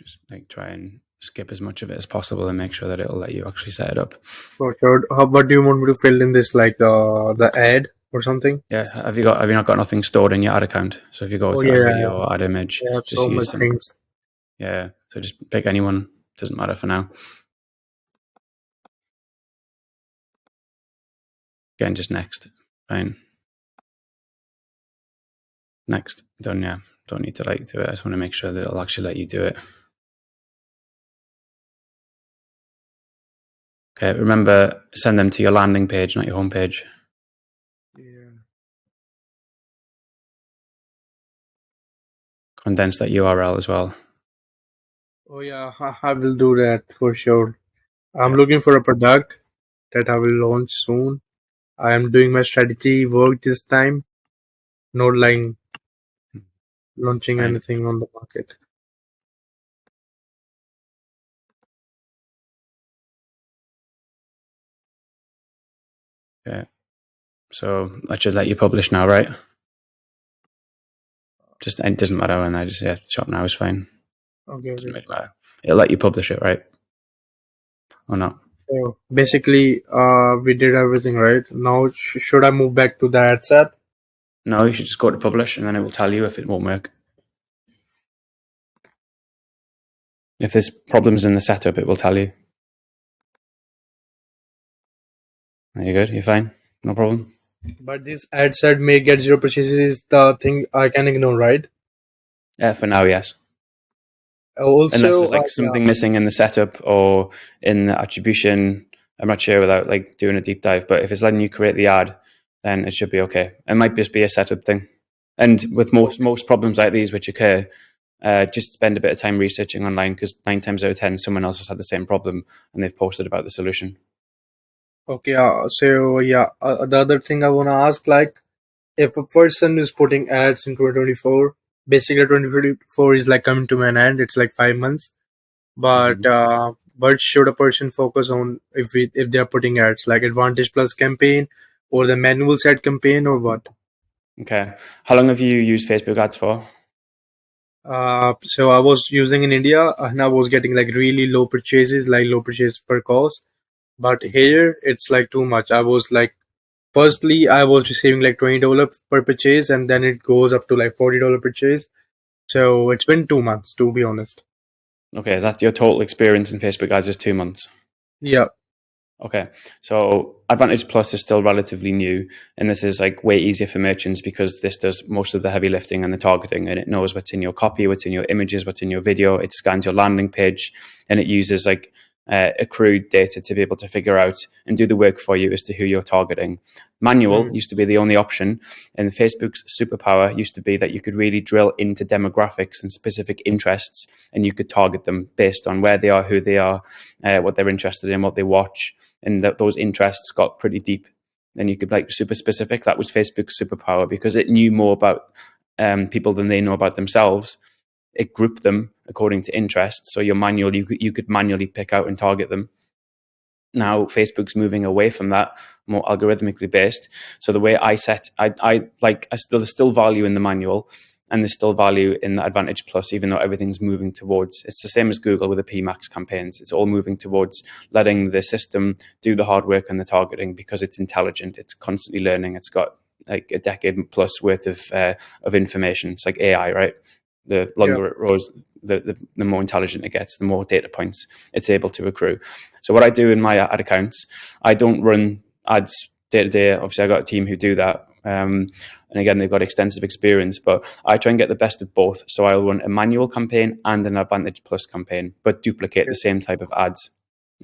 Just like try and skip as much of it as possible and make sure that it'll let you actually set it up. For sure. What do you want me to fill in this, like the ad or something? Yeah. Have you not got nothing stored in your ad account? So if you go Oh to yeah, add yeah, video or add image, I have just so use much some. things. Yeah. So just pick anyone. Doesn't matter for now. Again, just next. Fine. Next. Done. Yeah. Don't need to do it. I just want to make sure that it'll actually let you do it. Okay. Remember, send them to your landing page, not your home page. Yeah. Condense that URL as well. Oh yeah, I will do that for sure. I'm Yeah. looking for a product that I will launch soon. I am doing my strategy work this time, not like launching Fine. anything on the market. Okay. So I should let you publish now, right? Just it doesn't matter when I just shop now is fine. Okay, Doesn't okay. really matter. It'll let you publish it, right? Or not? So basically, we did everything right. Now, should I move back to the ad set? No, you should just go to publish and then it will tell you if it won't work. If there's problems in the setup, it will tell you. Are you good? You're fine? No problem? But this ad set may get zero purchases is the thing I can ignore, right? Yeah, for now, yes. Unless Also, there's like yeah. something missing in the setup or in the attribution. I'm not sure without like doing a deep dive, but if it's letting you create the ad, then it should be okay. It might just be a setup thing. And with most problems like these which occur, just spend a bit of time researching online because 9 times out of 10, someone else has had the same problem and they've posted about the solution. Okay, so yeah, the other thing I want to ask, like, if a person is putting ads in 2024, basically 2024 is like coming to an end. It's like 5 months. But Mm-hmm. what should a person focus on if they are putting ads, like Advantage Plus campaign or the manual set campaign or what? Okay. How long have you used Facebook ads for? So I was using in India and I was getting like really low purchases, like low purchase per cost. But here it's like too much. I was like, firstly, I was receiving like $20 per purchase, and then it goes up to like $40 purchase. So it's been 2 months, to be honest. Okay, that's your total experience in Facebook ads is 2 months. Yeah. Okay, so Advantage Plus is still relatively new, and this is like way easier for merchants because this does most of the heavy lifting and the targeting, and it knows what's in your copy, what's in your images, what's in your video. It scans your landing page, and it uses like accrued data to be able to figure out and do the work for you as to who you're targeting. Manual Mm. used to be the only option, and Facebook's superpower used to be that you could really drill into demographics and specific interests, and you could target them based on where they are, who they are, what they're interested in, what they watch, and that those interests got pretty deep. And you could like super specific. That was Facebook's superpower because it knew more about people than they know about themselves. It grouped them according to interests. So your manual, you could manually pick out and target them. Now Facebook's moving away from that, more algorithmically based. So the way there's still value in the manual, and there's still value in the Advantage Plus, even though everything's moving towards. It's the same as Google with the PMax campaigns. It's all moving towards letting the system do the hard work and the targeting because it's intelligent. It's constantly learning. It's got like a decade plus worth of information. It's like AI, right? The Yeah. longer it grows, the more intelligent it gets, the more data points it's able to accrue. So what I do in my ad accounts, I don't run ads day to day. Obviously, I got a team who do that. And again, they've got extensive experience, but I try and get the best of both. So I'll run a manual campaign and an Advantage Plus campaign, but duplicate the Okay. same type of ads.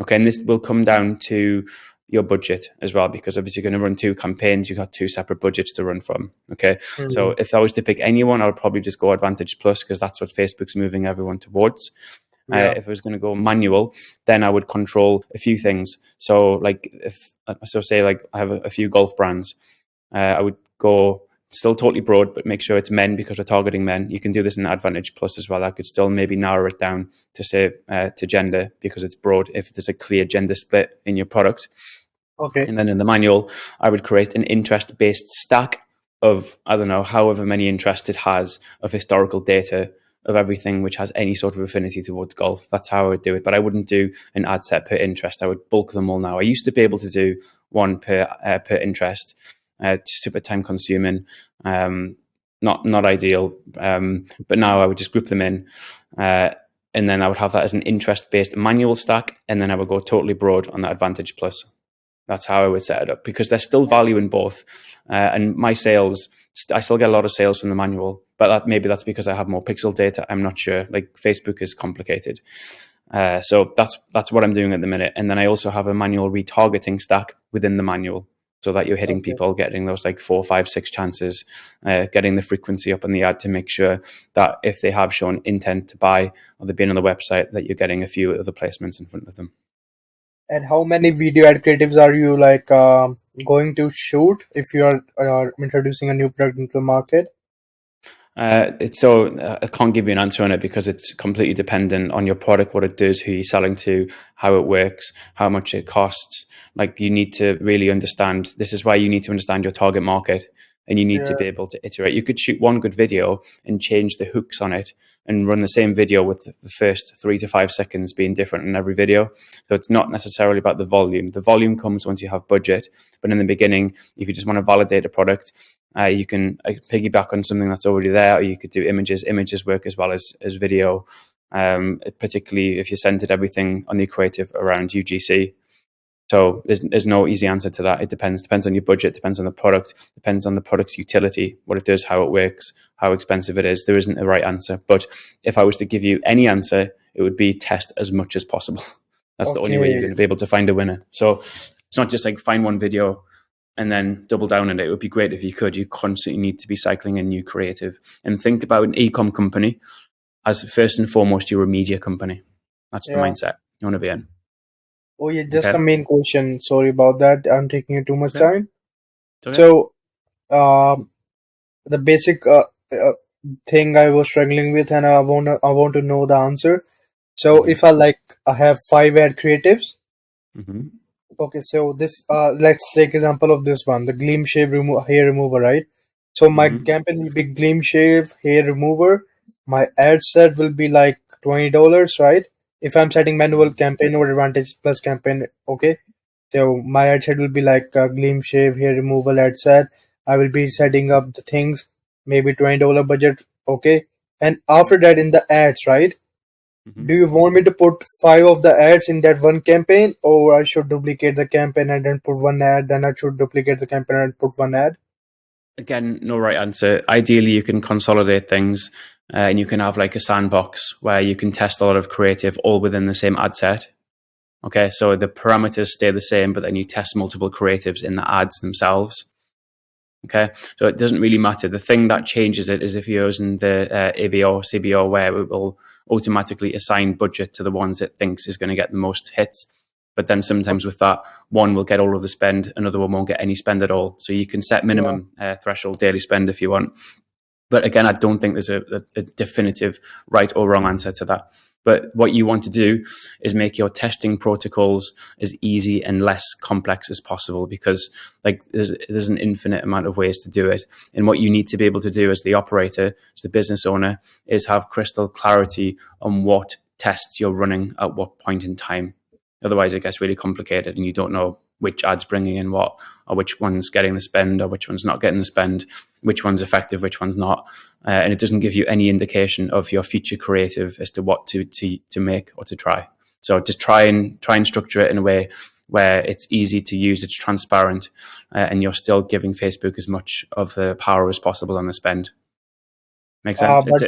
Okay, and this will come down to your budget as well, because obviously you're going to run two campaigns, you've got two separate budgets to run from. Okay, so Mm. if I was to pick anyone, I would probably just go Advantage Plus because that's what Facebook's moving everyone towards. Yeah. If I was going to go manual, then I would control a few things. So, like say like I have a few golf brands, I would go still totally broad, but make sure it's men because we're targeting men. You can do this in Advantage Plus as well. I could still maybe narrow it down to say to gender because it's broad. If there's a clear gender split in your product, Okay. and then in the manual, I would create an interest-based stack of, I don't know, however many interests it has of historical data of everything which has any sort of affinity towards golf. That's how I would do it. But I wouldn't do an ad set per interest. I would bulk them all now. I used to be able to do one per interest, super time consuming, not ideal. But now I would just group them in. and then I would have that as an interest-based manual stack, and then I would go totally broad on that Advantage Plus. That's how I would set it up, because there's still value in both. And my sales, I still get a lot of sales from the manual, but maybe that's because I have more pixel data. I'm not sure. Like, Facebook is complicated. So that's what I'm doing at the minute. And then I also have a manual retargeting stack within the manual, so that you're hitting Okay. people, getting those like 4, 5, 6 chances, getting the frequency up on the ad to make sure that if they have shown intent to buy or they've been on the website, that you're getting a few other placements in front of them. And how many video ad creatives are you like going to shoot if you are introducing a new product into the market? I can't give you an answer on it, because it's completely dependent on your product, what it does, who you're selling to, how it works, how much it costs. Like, you need to really understand. This is why you need to understand your target market, and you need to Yeah. be able to iterate. You could shoot one good video and change the hooks on it and run the same video with the first 3 to 5 seconds being different in every video. So it's not necessarily about the volume. The volume comes once you have budget. But in the beginning, if you just want to validate a product, you can piggyback on something that's already there, or you could do images. Images work as well as video, particularly if you centered everything on the creative around UGC. So there's no easy answer to that. It depends on your budget, depends on the product, depends on the product's utility, what it does, how it works, how expensive it is. There isn't a right answer. But if I was to give you any answer, it would be test as much as possible. That's the only way you're Okay. going to be able to find a winner. So it's not just like find one video and then double down on it. It would be great if you could. You constantly need to be cycling in new creative. And think about an e-com company as, first and foremost, you're a media company. That's the Yeah. mindset you want to be in. Oh yeah, just Okay. a main question. Sorry about that. I'm taking you too much Okay. time. It's okay. So, the basic thing I was struggling with, and I want to know the answer. So, if I have 5 ad creatives. Mm-hmm. Okay, so this let's take example of this one, the Gleam Shave hair remover, right? So my Mm-hmm. campaign will be Gleam Shave hair remover. My ad set will be like $20, right? If I'm setting manual campaign or Advantage Plus campaign, okay. So my ad set will be like Gleam Shave hair removal ad set. I will be setting up the things, maybe $20 budget, okay. And after that, in the ads, right? Mm-hmm. Do you want me to put 5 of the ads in that one campaign, or I should duplicate the campaign and then put one ad? Then I should duplicate the campaign and put one ad. Again, no right answer. Ideally, you can consolidate things, and you can have like a sandbox where you can test a lot of creative all within the same ad set. Okay, so the parameters stay the same, but then you test multiple creatives in the ads themselves. Okay, so it doesn't really matter. The thing that changes it is if you're using the ABO or CBO, where it will automatically assign budget to the ones it thinks is going to get the most hits. But then sometimes with that, one will get all of the spend, another one won't get any spend at all. So you can set Yeah. minimum threshold daily spend if you want. But again, I don't think there's a definitive right or wrong answer to that. But what you want to do is make your testing protocols as easy and less complex as possible, because like there's an infinite amount of ways to do it. And what you need to be able to do as the operator, as the business owner, is have crystal clarity on what tests you're running at what point in time. Otherwise, it gets really complicated and you don't know which ad's bringing in what, or which one's getting the spend, or which one's not getting the spend, which one's effective, which one's not. And it doesn't give you any indication of your future creative as to what to make or to try. So just try and structure it in a way where it's easy to use, it's transparent, and you're still giving Facebook as much of the power as possible on the spend. Makes sense. But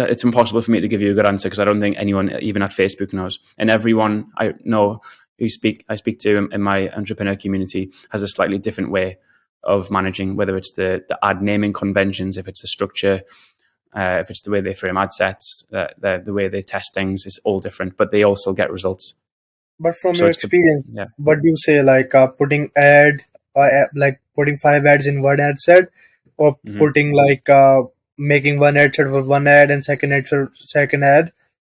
It's impossible for me to give you a good answer, because I don't think anyone, even at Facebook, knows. And everyone I know I speak to in my entrepreneur community has a slightly different way of managing, whether it's the ad naming conventions, if it's the structure, if it's the way they frame ad sets, the way they test things is all different, but they all still get results. from So your it's experience, yeah. what do you say? Like putting ads, like putting 5 ads in one ad set, or Mm-hmm. putting like making one ad set for one ad and second ad for second ad.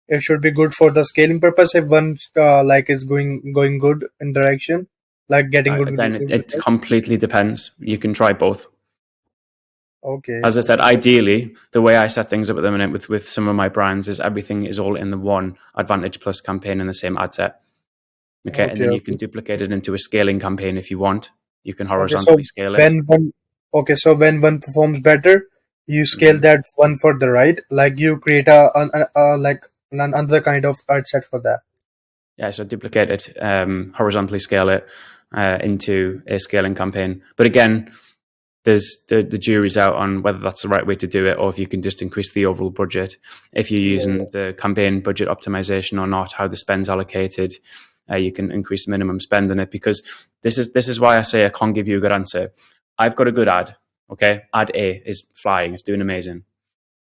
It should be good for the scaling purpose if one like is going good in direction, like getting Again, good it results. completely depends. You can try both. Okay. As I said, ideally, the way I set things up at the minute with some of my brands is everything is all in the one Advantage Plus campaign in the same ad set. Okay, and Okay. then you can Okay. duplicate it into a scaling campaign if you want. You can Okay. So horizontally scale it. when one okay, so when one performs better, you scale Mm-hmm. that one further, right? Like you create like another kind of ad set for that. Yeah, so duplicate it, horizontally scale it into a scaling campaign. But again, there's the jury's out on whether that's the right way to do it, or if you can just increase the overall budget, if you're Yeah, using the campaign budget optimization or not, how the spend's allocated. You can increase minimum spend in it, because this is why I say I can't give you a good answer. I've got a good ad. Okay, ad A is flying, it's doing amazing,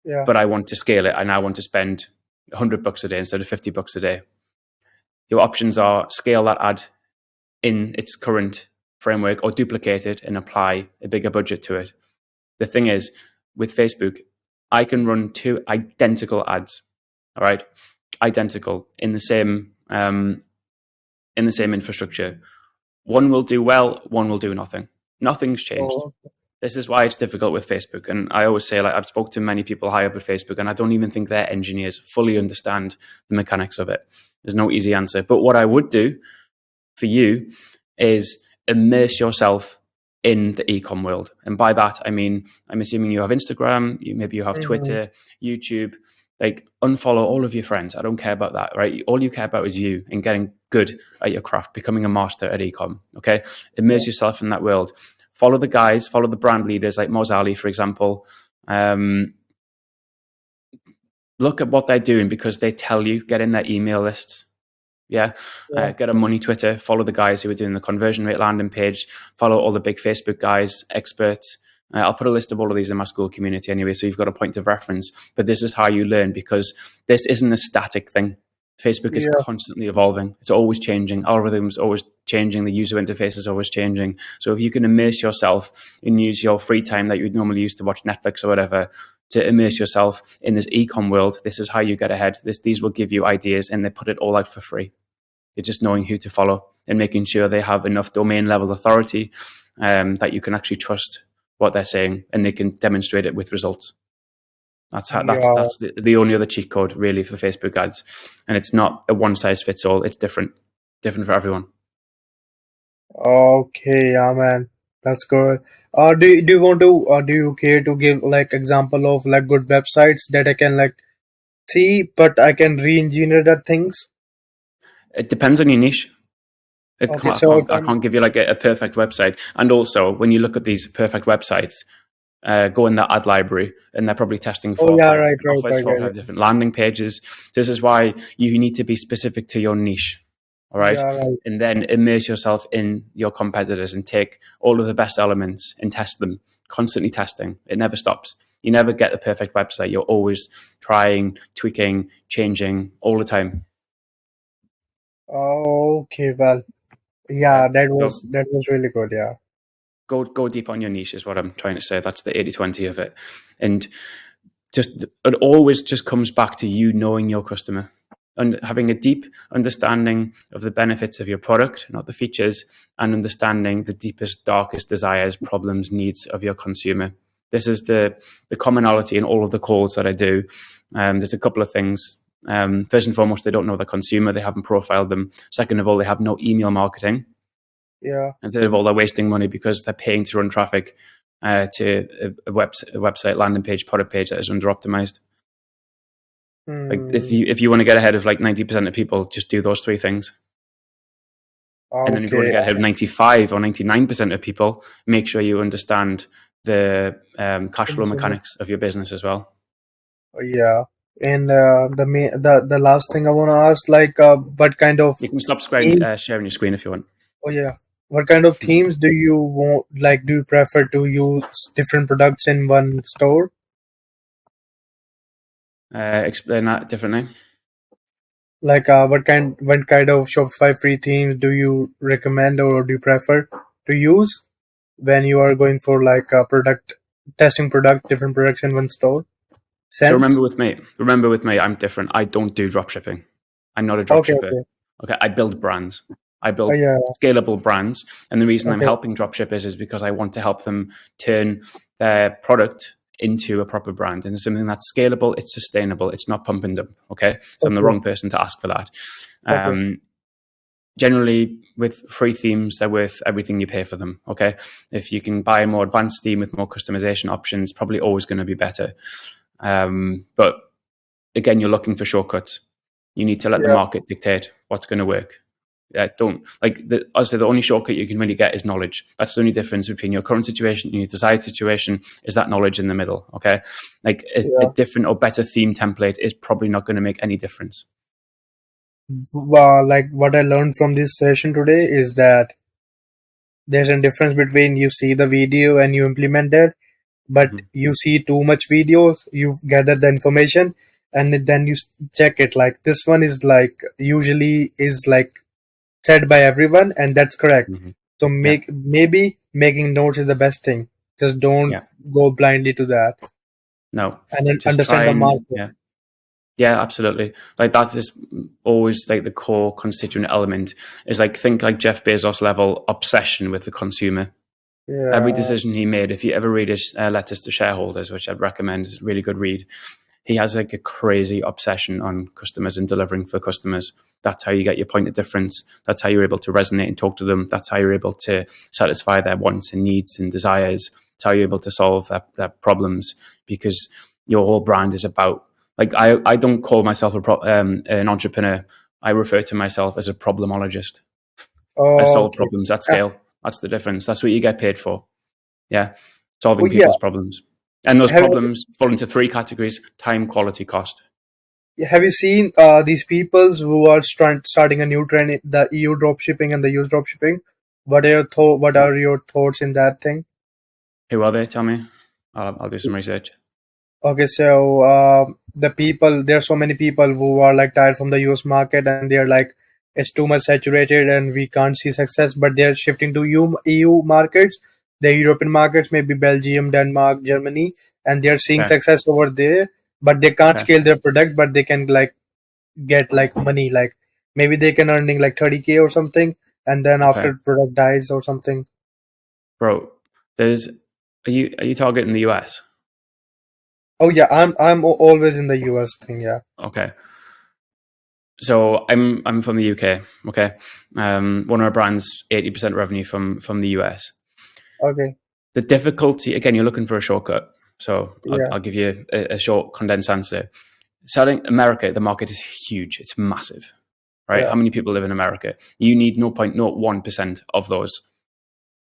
yeah. but I want to scale it and I want to spend $100 a day instead of $50 a day. Your options are scale that ad in its current framework, or duplicate it and apply a bigger budget to it. The thing is, with Facebook, I can run two identical ads, all right, identical in the same infrastructure. One will do well, one will do nothing. Nothing's changed. Oh, This is why it's difficult with Facebook. And I always say, like, I've spoke to many people high up at Facebook, and I don't even think their engineers fully understand the mechanics of it. There's no easy answer. But what I would do for you is immerse yourself in the e-com world. And by that, I mean, I'm assuming you have Instagram, maybe you have mhm. Twitter, YouTube. Like, unfollow all of your friends. I don't care about that, right? All you care about is you and getting good at your craft, becoming a master at e-com. Okay, Yeah, immerse yourself in that world. Follow the guys, follow the brand leaders like Moz Ali, for example. Look at what they're doing, because they tell you. Get in their email lists. Yeah, yeah, get on money Twitter, follow the guys who are doing the conversion rate landing page, follow all the big Facebook guys, experts. I'll put a list of all of these in my school community anyway, so you've got a point of reference. But this is how you learn, because this isn't a static thing. Facebook is yeah. constantly evolving. It's always changing. Algorithms always changing. The user interface is always changing. So if you can immerse yourself and use your free time that you'd normally use to watch Netflix or whatever to immerse yourself in this e-com world, this is how you get ahead. These will give you ideas, and they put it all out for free. It's just knowing who to follow and making sure they have enough domain level authority that you can actually trust what they're saying, and they can demonstrate it with results. Yeah. That's the only other cheat code really for Facebook ads, and it's not a one size fits all. It's different for everyone. Okay, yeah, man. That's good. Do you want to do you care to give like example of like good websites that I can like see, but I can re-engineer the things? It depends on your niche. Okay, so if I I'm can't give you like a perfect website. And also, when you look at these perfect websites, go in the ad library, and they're probably testing oh four or yeah, five right, different right, offers, right, four or right. five different landing pages. This is why you need to be specific to your niche. All right. Yeah, right. And then immerse yourself in your competitors and take all of the best elements and test them, constantly testing. It never stops. You never get the perfect website. You're always trying, tweaking, changing all the time. Okay, well, Yeah. yeah, So that was really good. Yeah, go deep on your niche is what I'm trying to say. That's the 80-20 of it. And just it always just comes back to you knowing your customer and having a deep understanding of the benefits of your product, not the features, and understanding the deepest, darkest desires, problems, needs of your consumer. This is the commonality in all of the calls that I do. There's a couple of things. First and foremost, they don't know the consumer. They haven't profiled them. Second of all, they have no email marketing. yeah. And third of all, they're wasting money because they're paying to run traffic to a website landing page, product page that is under optimized. Like Hmm. if you want to get ahead of like 90% of people, just do those three things. And then if you want to Okay. get ahead of 95 or 99% of people, make sure you understand the cash flow Consumer. mechanics of your business as well. Yeah. And the last thing I want to ask, like, what kind of You can stop theme? sharing your screen if you want. Oh yeah. What kind of themes do you want? Like, do you prefer to use different products in one store? Explain that differently. Like, what kind of Shopify free themes do you recommend or do you prefer to use when you are going for like a product testing different products in one store? So Sense? remember with me, I'm different. I don't do drop shipping. I'm not a drop Okay, shipper. okay. Okay, I build brands. I Oh build yeah. scalable brands. And the reason I'm Okay, helping drop shippers is because I want to help them turn their product into a proper brand and something that's scalable, it's sustainable, it's not pump and dump. Okay. So I'm the okay, wrong person to ask for that. okay, Um, Generally with free themes, they're worth everything you pay for them. Okay. If you can buy a more advanced theme with more customization options, probably always going to be better. But again, you're looking for shortcuts. You need to let the Yeah, market dictate what's going to work. Don't like I say the only shortcut you can really get is knowledge. That's the only difference between your current situation and your desired situation is that knowledge in the middle. Okay, like a yeah. different or better theme template is probably not going to make any difference. Well, like what I learned from this session today is that there's a difference between you see the video and you implement it, but Mm-hmm. you see too much videos, you gather the information, and then you check it. Like this one is like usually is like said by everyone, and that's correct. Mm-hmm. So Yeah, maybe making notes is the best thing. Just don't yeah, go blindly to that, no, and then just try understand the and market. yeah, absolutely. Like that is always like the core constituent element is like think like Jeff Bezos level obsession with the consumer. Every Yeah, decision he made, if you ever read his letters to shareholders, which I'd recommend, is a really good read. He has like a crazy obsession on customers and delivering for customers. That's how you get your point of difference. That's how you're able to resonate and talk to them. That's how you're able to satisfy their wants and needs and desires. It's how you're able to solve their problems because your whole brand is about. Like I don't call myself an entrepreneur. I refer to myself as a problemologist. I solve okay. problems at Uh, scale. That's the difference. That's what you get paid for. Yeah. Solving oh yeah, people's problems. And those have problems fall into three categories: time, quality, cost. have you seen these peoples who are starting a new trend, the EU dropshipping and the US dropshipping? What are your thoughts in that thing? Who are they? Tell me. I'll do some research. Okay, so the people, there are so many people who are like tired from the US market, and they're like, it's too much saturated and we can't see success, but they're shifting to EU markets, the European markets, maybe Belgium, Denmark, Germany, and they're seeing Okay. success over there, but they can't Okay. scale their product, but they can like get like money, like maybe they can earning like 30K or something, and then Okay. after product dies or something. Bro, there's are you targeting the US? Oh yeah, always in the US thing, yeah. Okay. So I'm from the UK. Okay. One of our brands, 80% revenue from the US. Okay, The difficulty, again, you're looking for a shortcut. So yeah, I'll give you a short condensed answer. Selling America, the market is huge. It's massive, right? yeah, How many people live in America? You need 0.01% of those,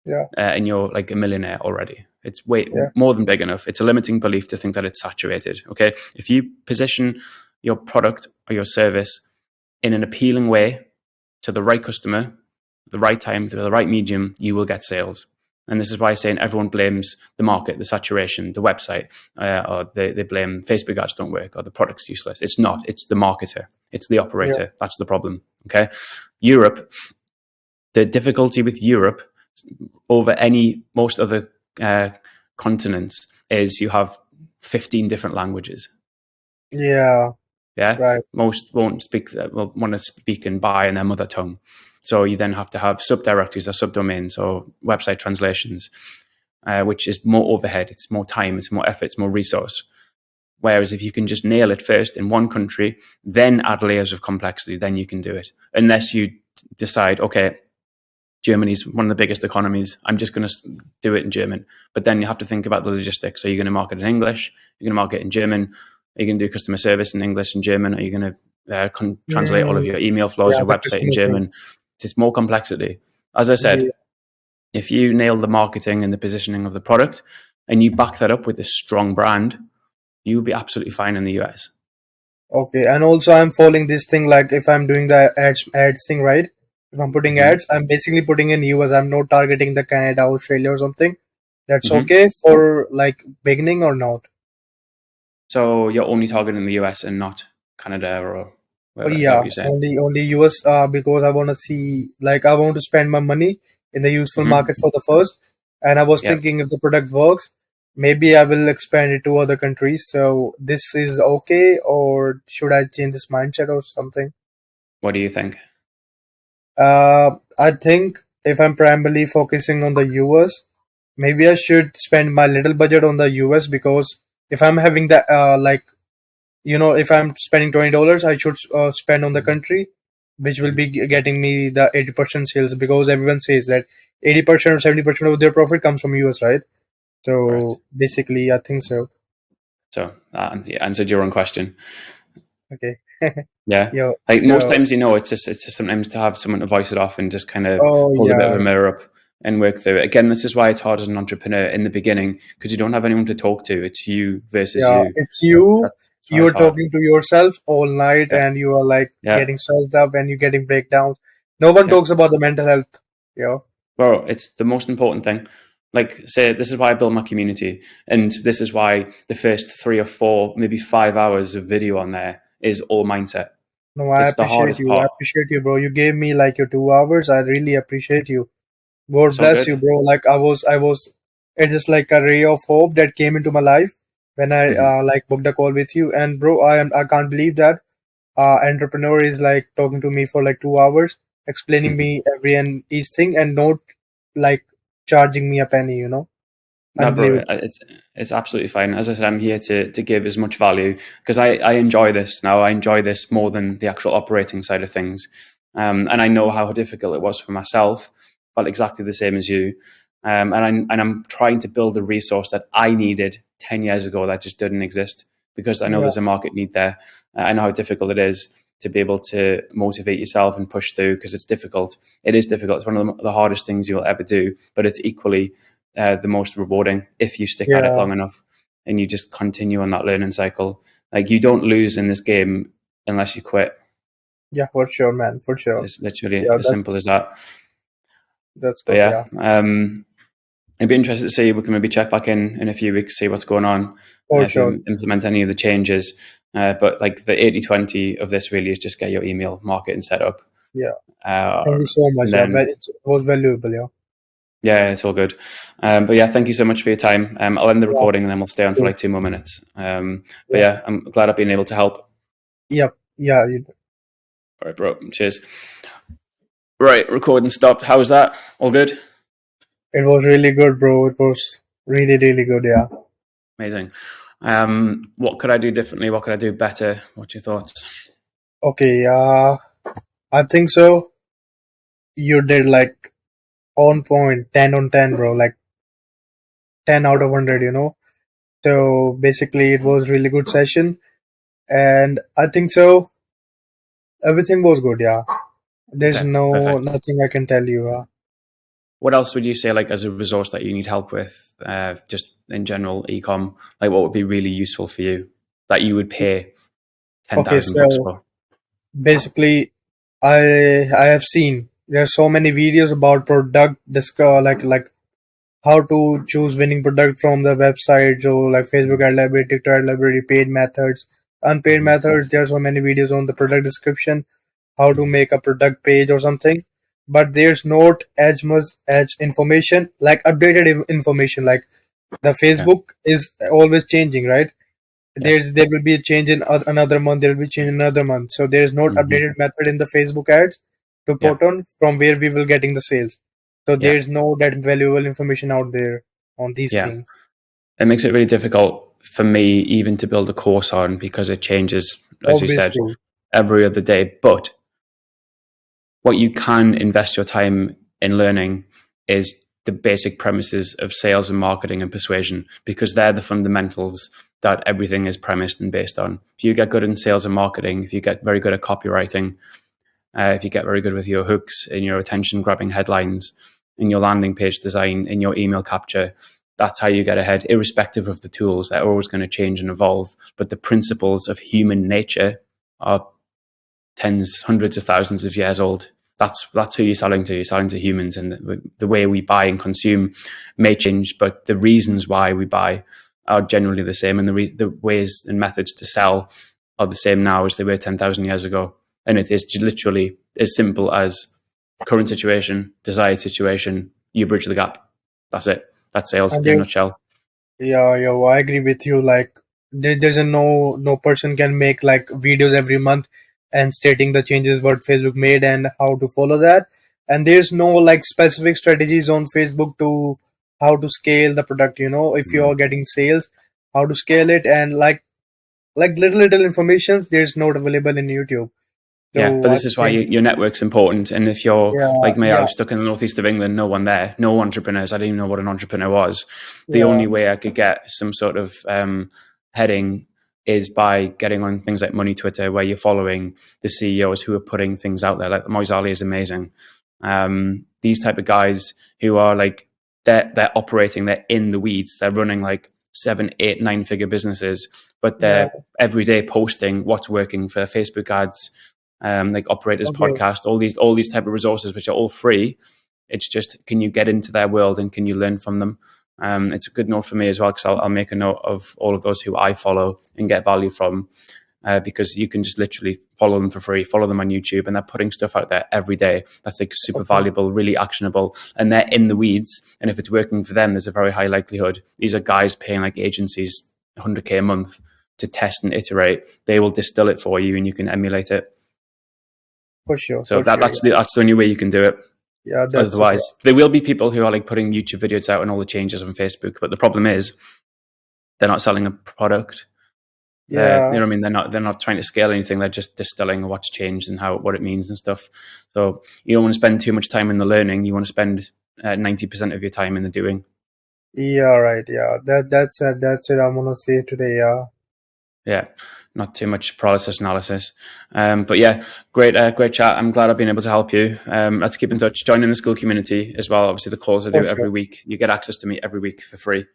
yeah, and you're like a millionaire already. It's way yeah, more than big enough. It's a limiting belief to think that it's saturated. Okay, if you position your product or your service in an appealing way to the right customer, the right time, to the right medium, you will get sales. And this is why I'm saying everyone blames the market, the saturation, the website, or they blame Facebook ads don't work or the product's useless. It's not. It's the marketer. It's the yeah. operator. That's the problem. Okay. Europe, the difficulty with Europe over most other uh, continents is you have 15 different languages. Yeah, Yeah, right. most won't speak. Will want to speak and buy in their mother tongue. So you then have to have subdirectories or subdomains or website translations, which is more overhead. It's more time. It's more effort. It's more resource. Whereas if you can just nail it first in one country, then add layers of complexity, then you can do it. Unless you decide, okay, Germany's one of the biggest economies. I'm just going to do it in German. But then you have to think about the logistics. Are you going to market in English? Are you going to market in German? Are you going to do customer service in English and German? Are you going to translate all of Mm, your email flows, yeah, your the website in customer thing. German? It's more complexity. As I said, Yeah. if you nail the marketing and the positioning of the product and you back that up with a strong brand, you'll be absolutely fine in the US. Okay, and also I'm following this thing like if I'm doing the ads thing, right? If I'm putting Mm-hmm. ads, I'm basically putting in US. I'm not targeting the Canada, Australia, or something. That's Mm-hmm. okay for like beginning or not? So you're only targeting the US and not Canada or Oh is that yeah, what you're saying? only US because I want to see, like I want to spend my money in the useful Mm-hmm. market for the first, and I was Yeah. thinking if the product works, maybe I will expand it to other countries. So this is okay, or should I change this mindset or something? What do you think? I think if I'm primarily focusing on the US, maybe I should spend my little budget on the US, because if I'm having that like if I'm spending $20, I should spend on the Mhm, country, which will mhm. be getting me the 80% sales, because everyone says that 80% or 70% of their profit comes from US, right? Correct. So basically, I think so. So that answered your own question. Okay. Yeah. Yo, Like most so times, it's just sometimes to have someone to voice it off and just kind of oh hold a bit of yeah, a mirror up and work through it. Again, this is why it's hard as an entrepreneur in the beginning because you don't have anyone to talk to. It's you versus yeah. you. It's you. That's why it's You're hard. talking to yourself all night, Yeah. and you are like Yeah. getting stressed up, and you're getting breakdowns. No one Yeah. talks about the mental health. Yo, Well, it's the most important thing. Like, say, this is why I build my community. And this is why the first 3 or 4, maybe 5 hours of video on there is all mindset. no, I It's the appreciate hardest you. I part. appreciate you, bro. You gave me like your 2 hours. I really appreciate you. God It's all bless you, good. bro. Like I was. It's just like a ray of hope that came into my life when I Hmm. like booked a call with you. And bro, I can't believe that entrepreneur is like talking to me for like 2 hours, explaining me every and each thing, and not like charging me a penny. No, bro, Unbelievable. it's absolutely fine. As I said, I'm here to give as much value because I enjoy this now. I enjoy this more than the actual operating side of things, and I know how difficult it was for myself. Felt exactly the same as you, and I'm trying to build a resource that I needed 10 years ago that just didn't exist because I know Yeah, there's a market need there. I know how difficult it is to be able to motivate yourself and push through because it's difficult. It is difficult. It's one of the hardest things you'll ever do, but it's equally the most rewarding if you stick at it yeah, long enough and you just continue on that learning cycle. Like you don't lose in this game unless you quit. yeah, for sure, man, for sure. It's literally Yeah, as simple that's as that. that's But good. yeah, Yeah, it'd be interesting to see. We can maybe check back in a few weeks, see what's going on, for if sure. you implement any of the changes. But like the 80/20 of this really is just get your email marketing set up. Yeah, Uh, thank you so much. and Yeah, then it was valuable. Yeah, yeah, it's all good. But yeah, thank you so much for your time. I'll end the yeah, recording and then we'll stay on for cool. like 2 more minutes. But Yeah, yeah, I'm glad I've been able to help. yeah, yeah. All right, bro. Cheers. Right, recording stopped. How was that? All good? It was really good, bro. It was really, really good. Yeah. Amazing. What could I do differently? What could I do better? What's your thoughts? Okay. I think so. You did like on point, 10 on 10, bro. Like 10 out of 100. So basically, it was really good session, and I think so. Everything was good. Yeah. There's Okay, no perfect. nothing I can tell you. What else would you say, like, as a resource that you need help with, just in general, ecom? Like, what would be really useful for you that you would pay ten Okay. thousand bucks So for? basically, I have seen there are so many videos about product like how to choose winning product from the website, so like Facebook ad library, TikTok ad library, paid methods, unpaid Mm-hmm. methods. There are so many videos on the product description, how to Mm-hmm. make a product page or something. But there's not as much as information, like updated information. Like the Yeah. Facebook is always changing, right? Yes. There will be a change in another month. There will be change in another month. So there is not Mm-hmm. updated method in the Facebook ads to Yeah. put on from where we will getting the sales. So there Yeah. is no that valuable information out there on these Yeah. things. It makes it really difficult for me even to build a course on because it changes, as you said, Obviously, every other day. But what you can invest your time in learning is the basic premises of sales and marketing and persuasion because they're the fundamentals that everything is premised and based on. If you get good in sales and marketing, if you get very good at copywriting, if you get very good with your hooks in your attention grabbing headlines, in your landing page design, in your email capture, that's how you get ahead, irrespective of the tools. They're always going to change and evolve. But the principles of human nature are tens, hundreds of thousands of years old. That's who you're selling to. You're selling to humans, and the way we buy and consume may change, but the reasons why we buy are generally the same, and the ways and methods to sell are the same now as they were 10,000 years ago. And it is literally as simple as current situation, desired situation. You bridge the gap. That's it. That's sales and in a there, nutshell. yeah, yeah, I agree with you. Like there's a no person can make like videos every month and stating the changes what Facebook made and how to follow that. And there's no like specific strategies on Facebook to how to scale the product. If you Mm. are getting sales, how to scale it, and like little information there's not available in YouTube. Yeah, but So I this is why think your network's important. And if you're yeah, like me, I yeah, was stuck in the northeast of England, no one there, no entrepreneurs. I didn't even know what an entrepreneur was. The yeah, only way I could get some sort of heading is by getting on things like Money Twitter, where you're following the CEOs who are putting things out there. Like Moise Ali is amazing. These type of guys who are like they're operating, they're in the weeds, they're running like 7, 8, 9-figure businesses, but Yeah. they're every day posting what's working for Facebook ads, like Operators Okay. Podcast, all these type of resources, which are all free. It's just, can you get into their world and can you learn from them? It's a good note for me as well, because I'll make a note of all of those who I follow and get value from, because you can just literally follow them for free, follow them on YouTube, and they're putting stuff out there every day that's like super Okay. valuable, really actionable, and they're in the weeds. And if it's working for them, there's a very high likelihood. These are guys paying like agencies 100K a month to test and iterate. They will distill it for you and you can emulate it. For sure. So For sure. that's the only way you can do it. Yeah. That's super. Otherwise, there will be people who are like putting YouTube videos out and all the changes on Facebook, but the problem is they're not selling a product. You Yeah. know what I mean? They're not trying to scale anything. They're just distilling what's changed and what it means and stuff. So you don't want to spend too much time in the learning. You want to spend 90% of your time in the doing. Yeah. Right. Yeah. That's it. That's it. I'm gonna say today. Yeah. Yeah, not too much process analysis. But yeah, great chat. I'm glad I've been able to help you. Let's keep in touch. Join in the school community as well. Obviously, the calls I For do every sure. week. You get access to me every week for free.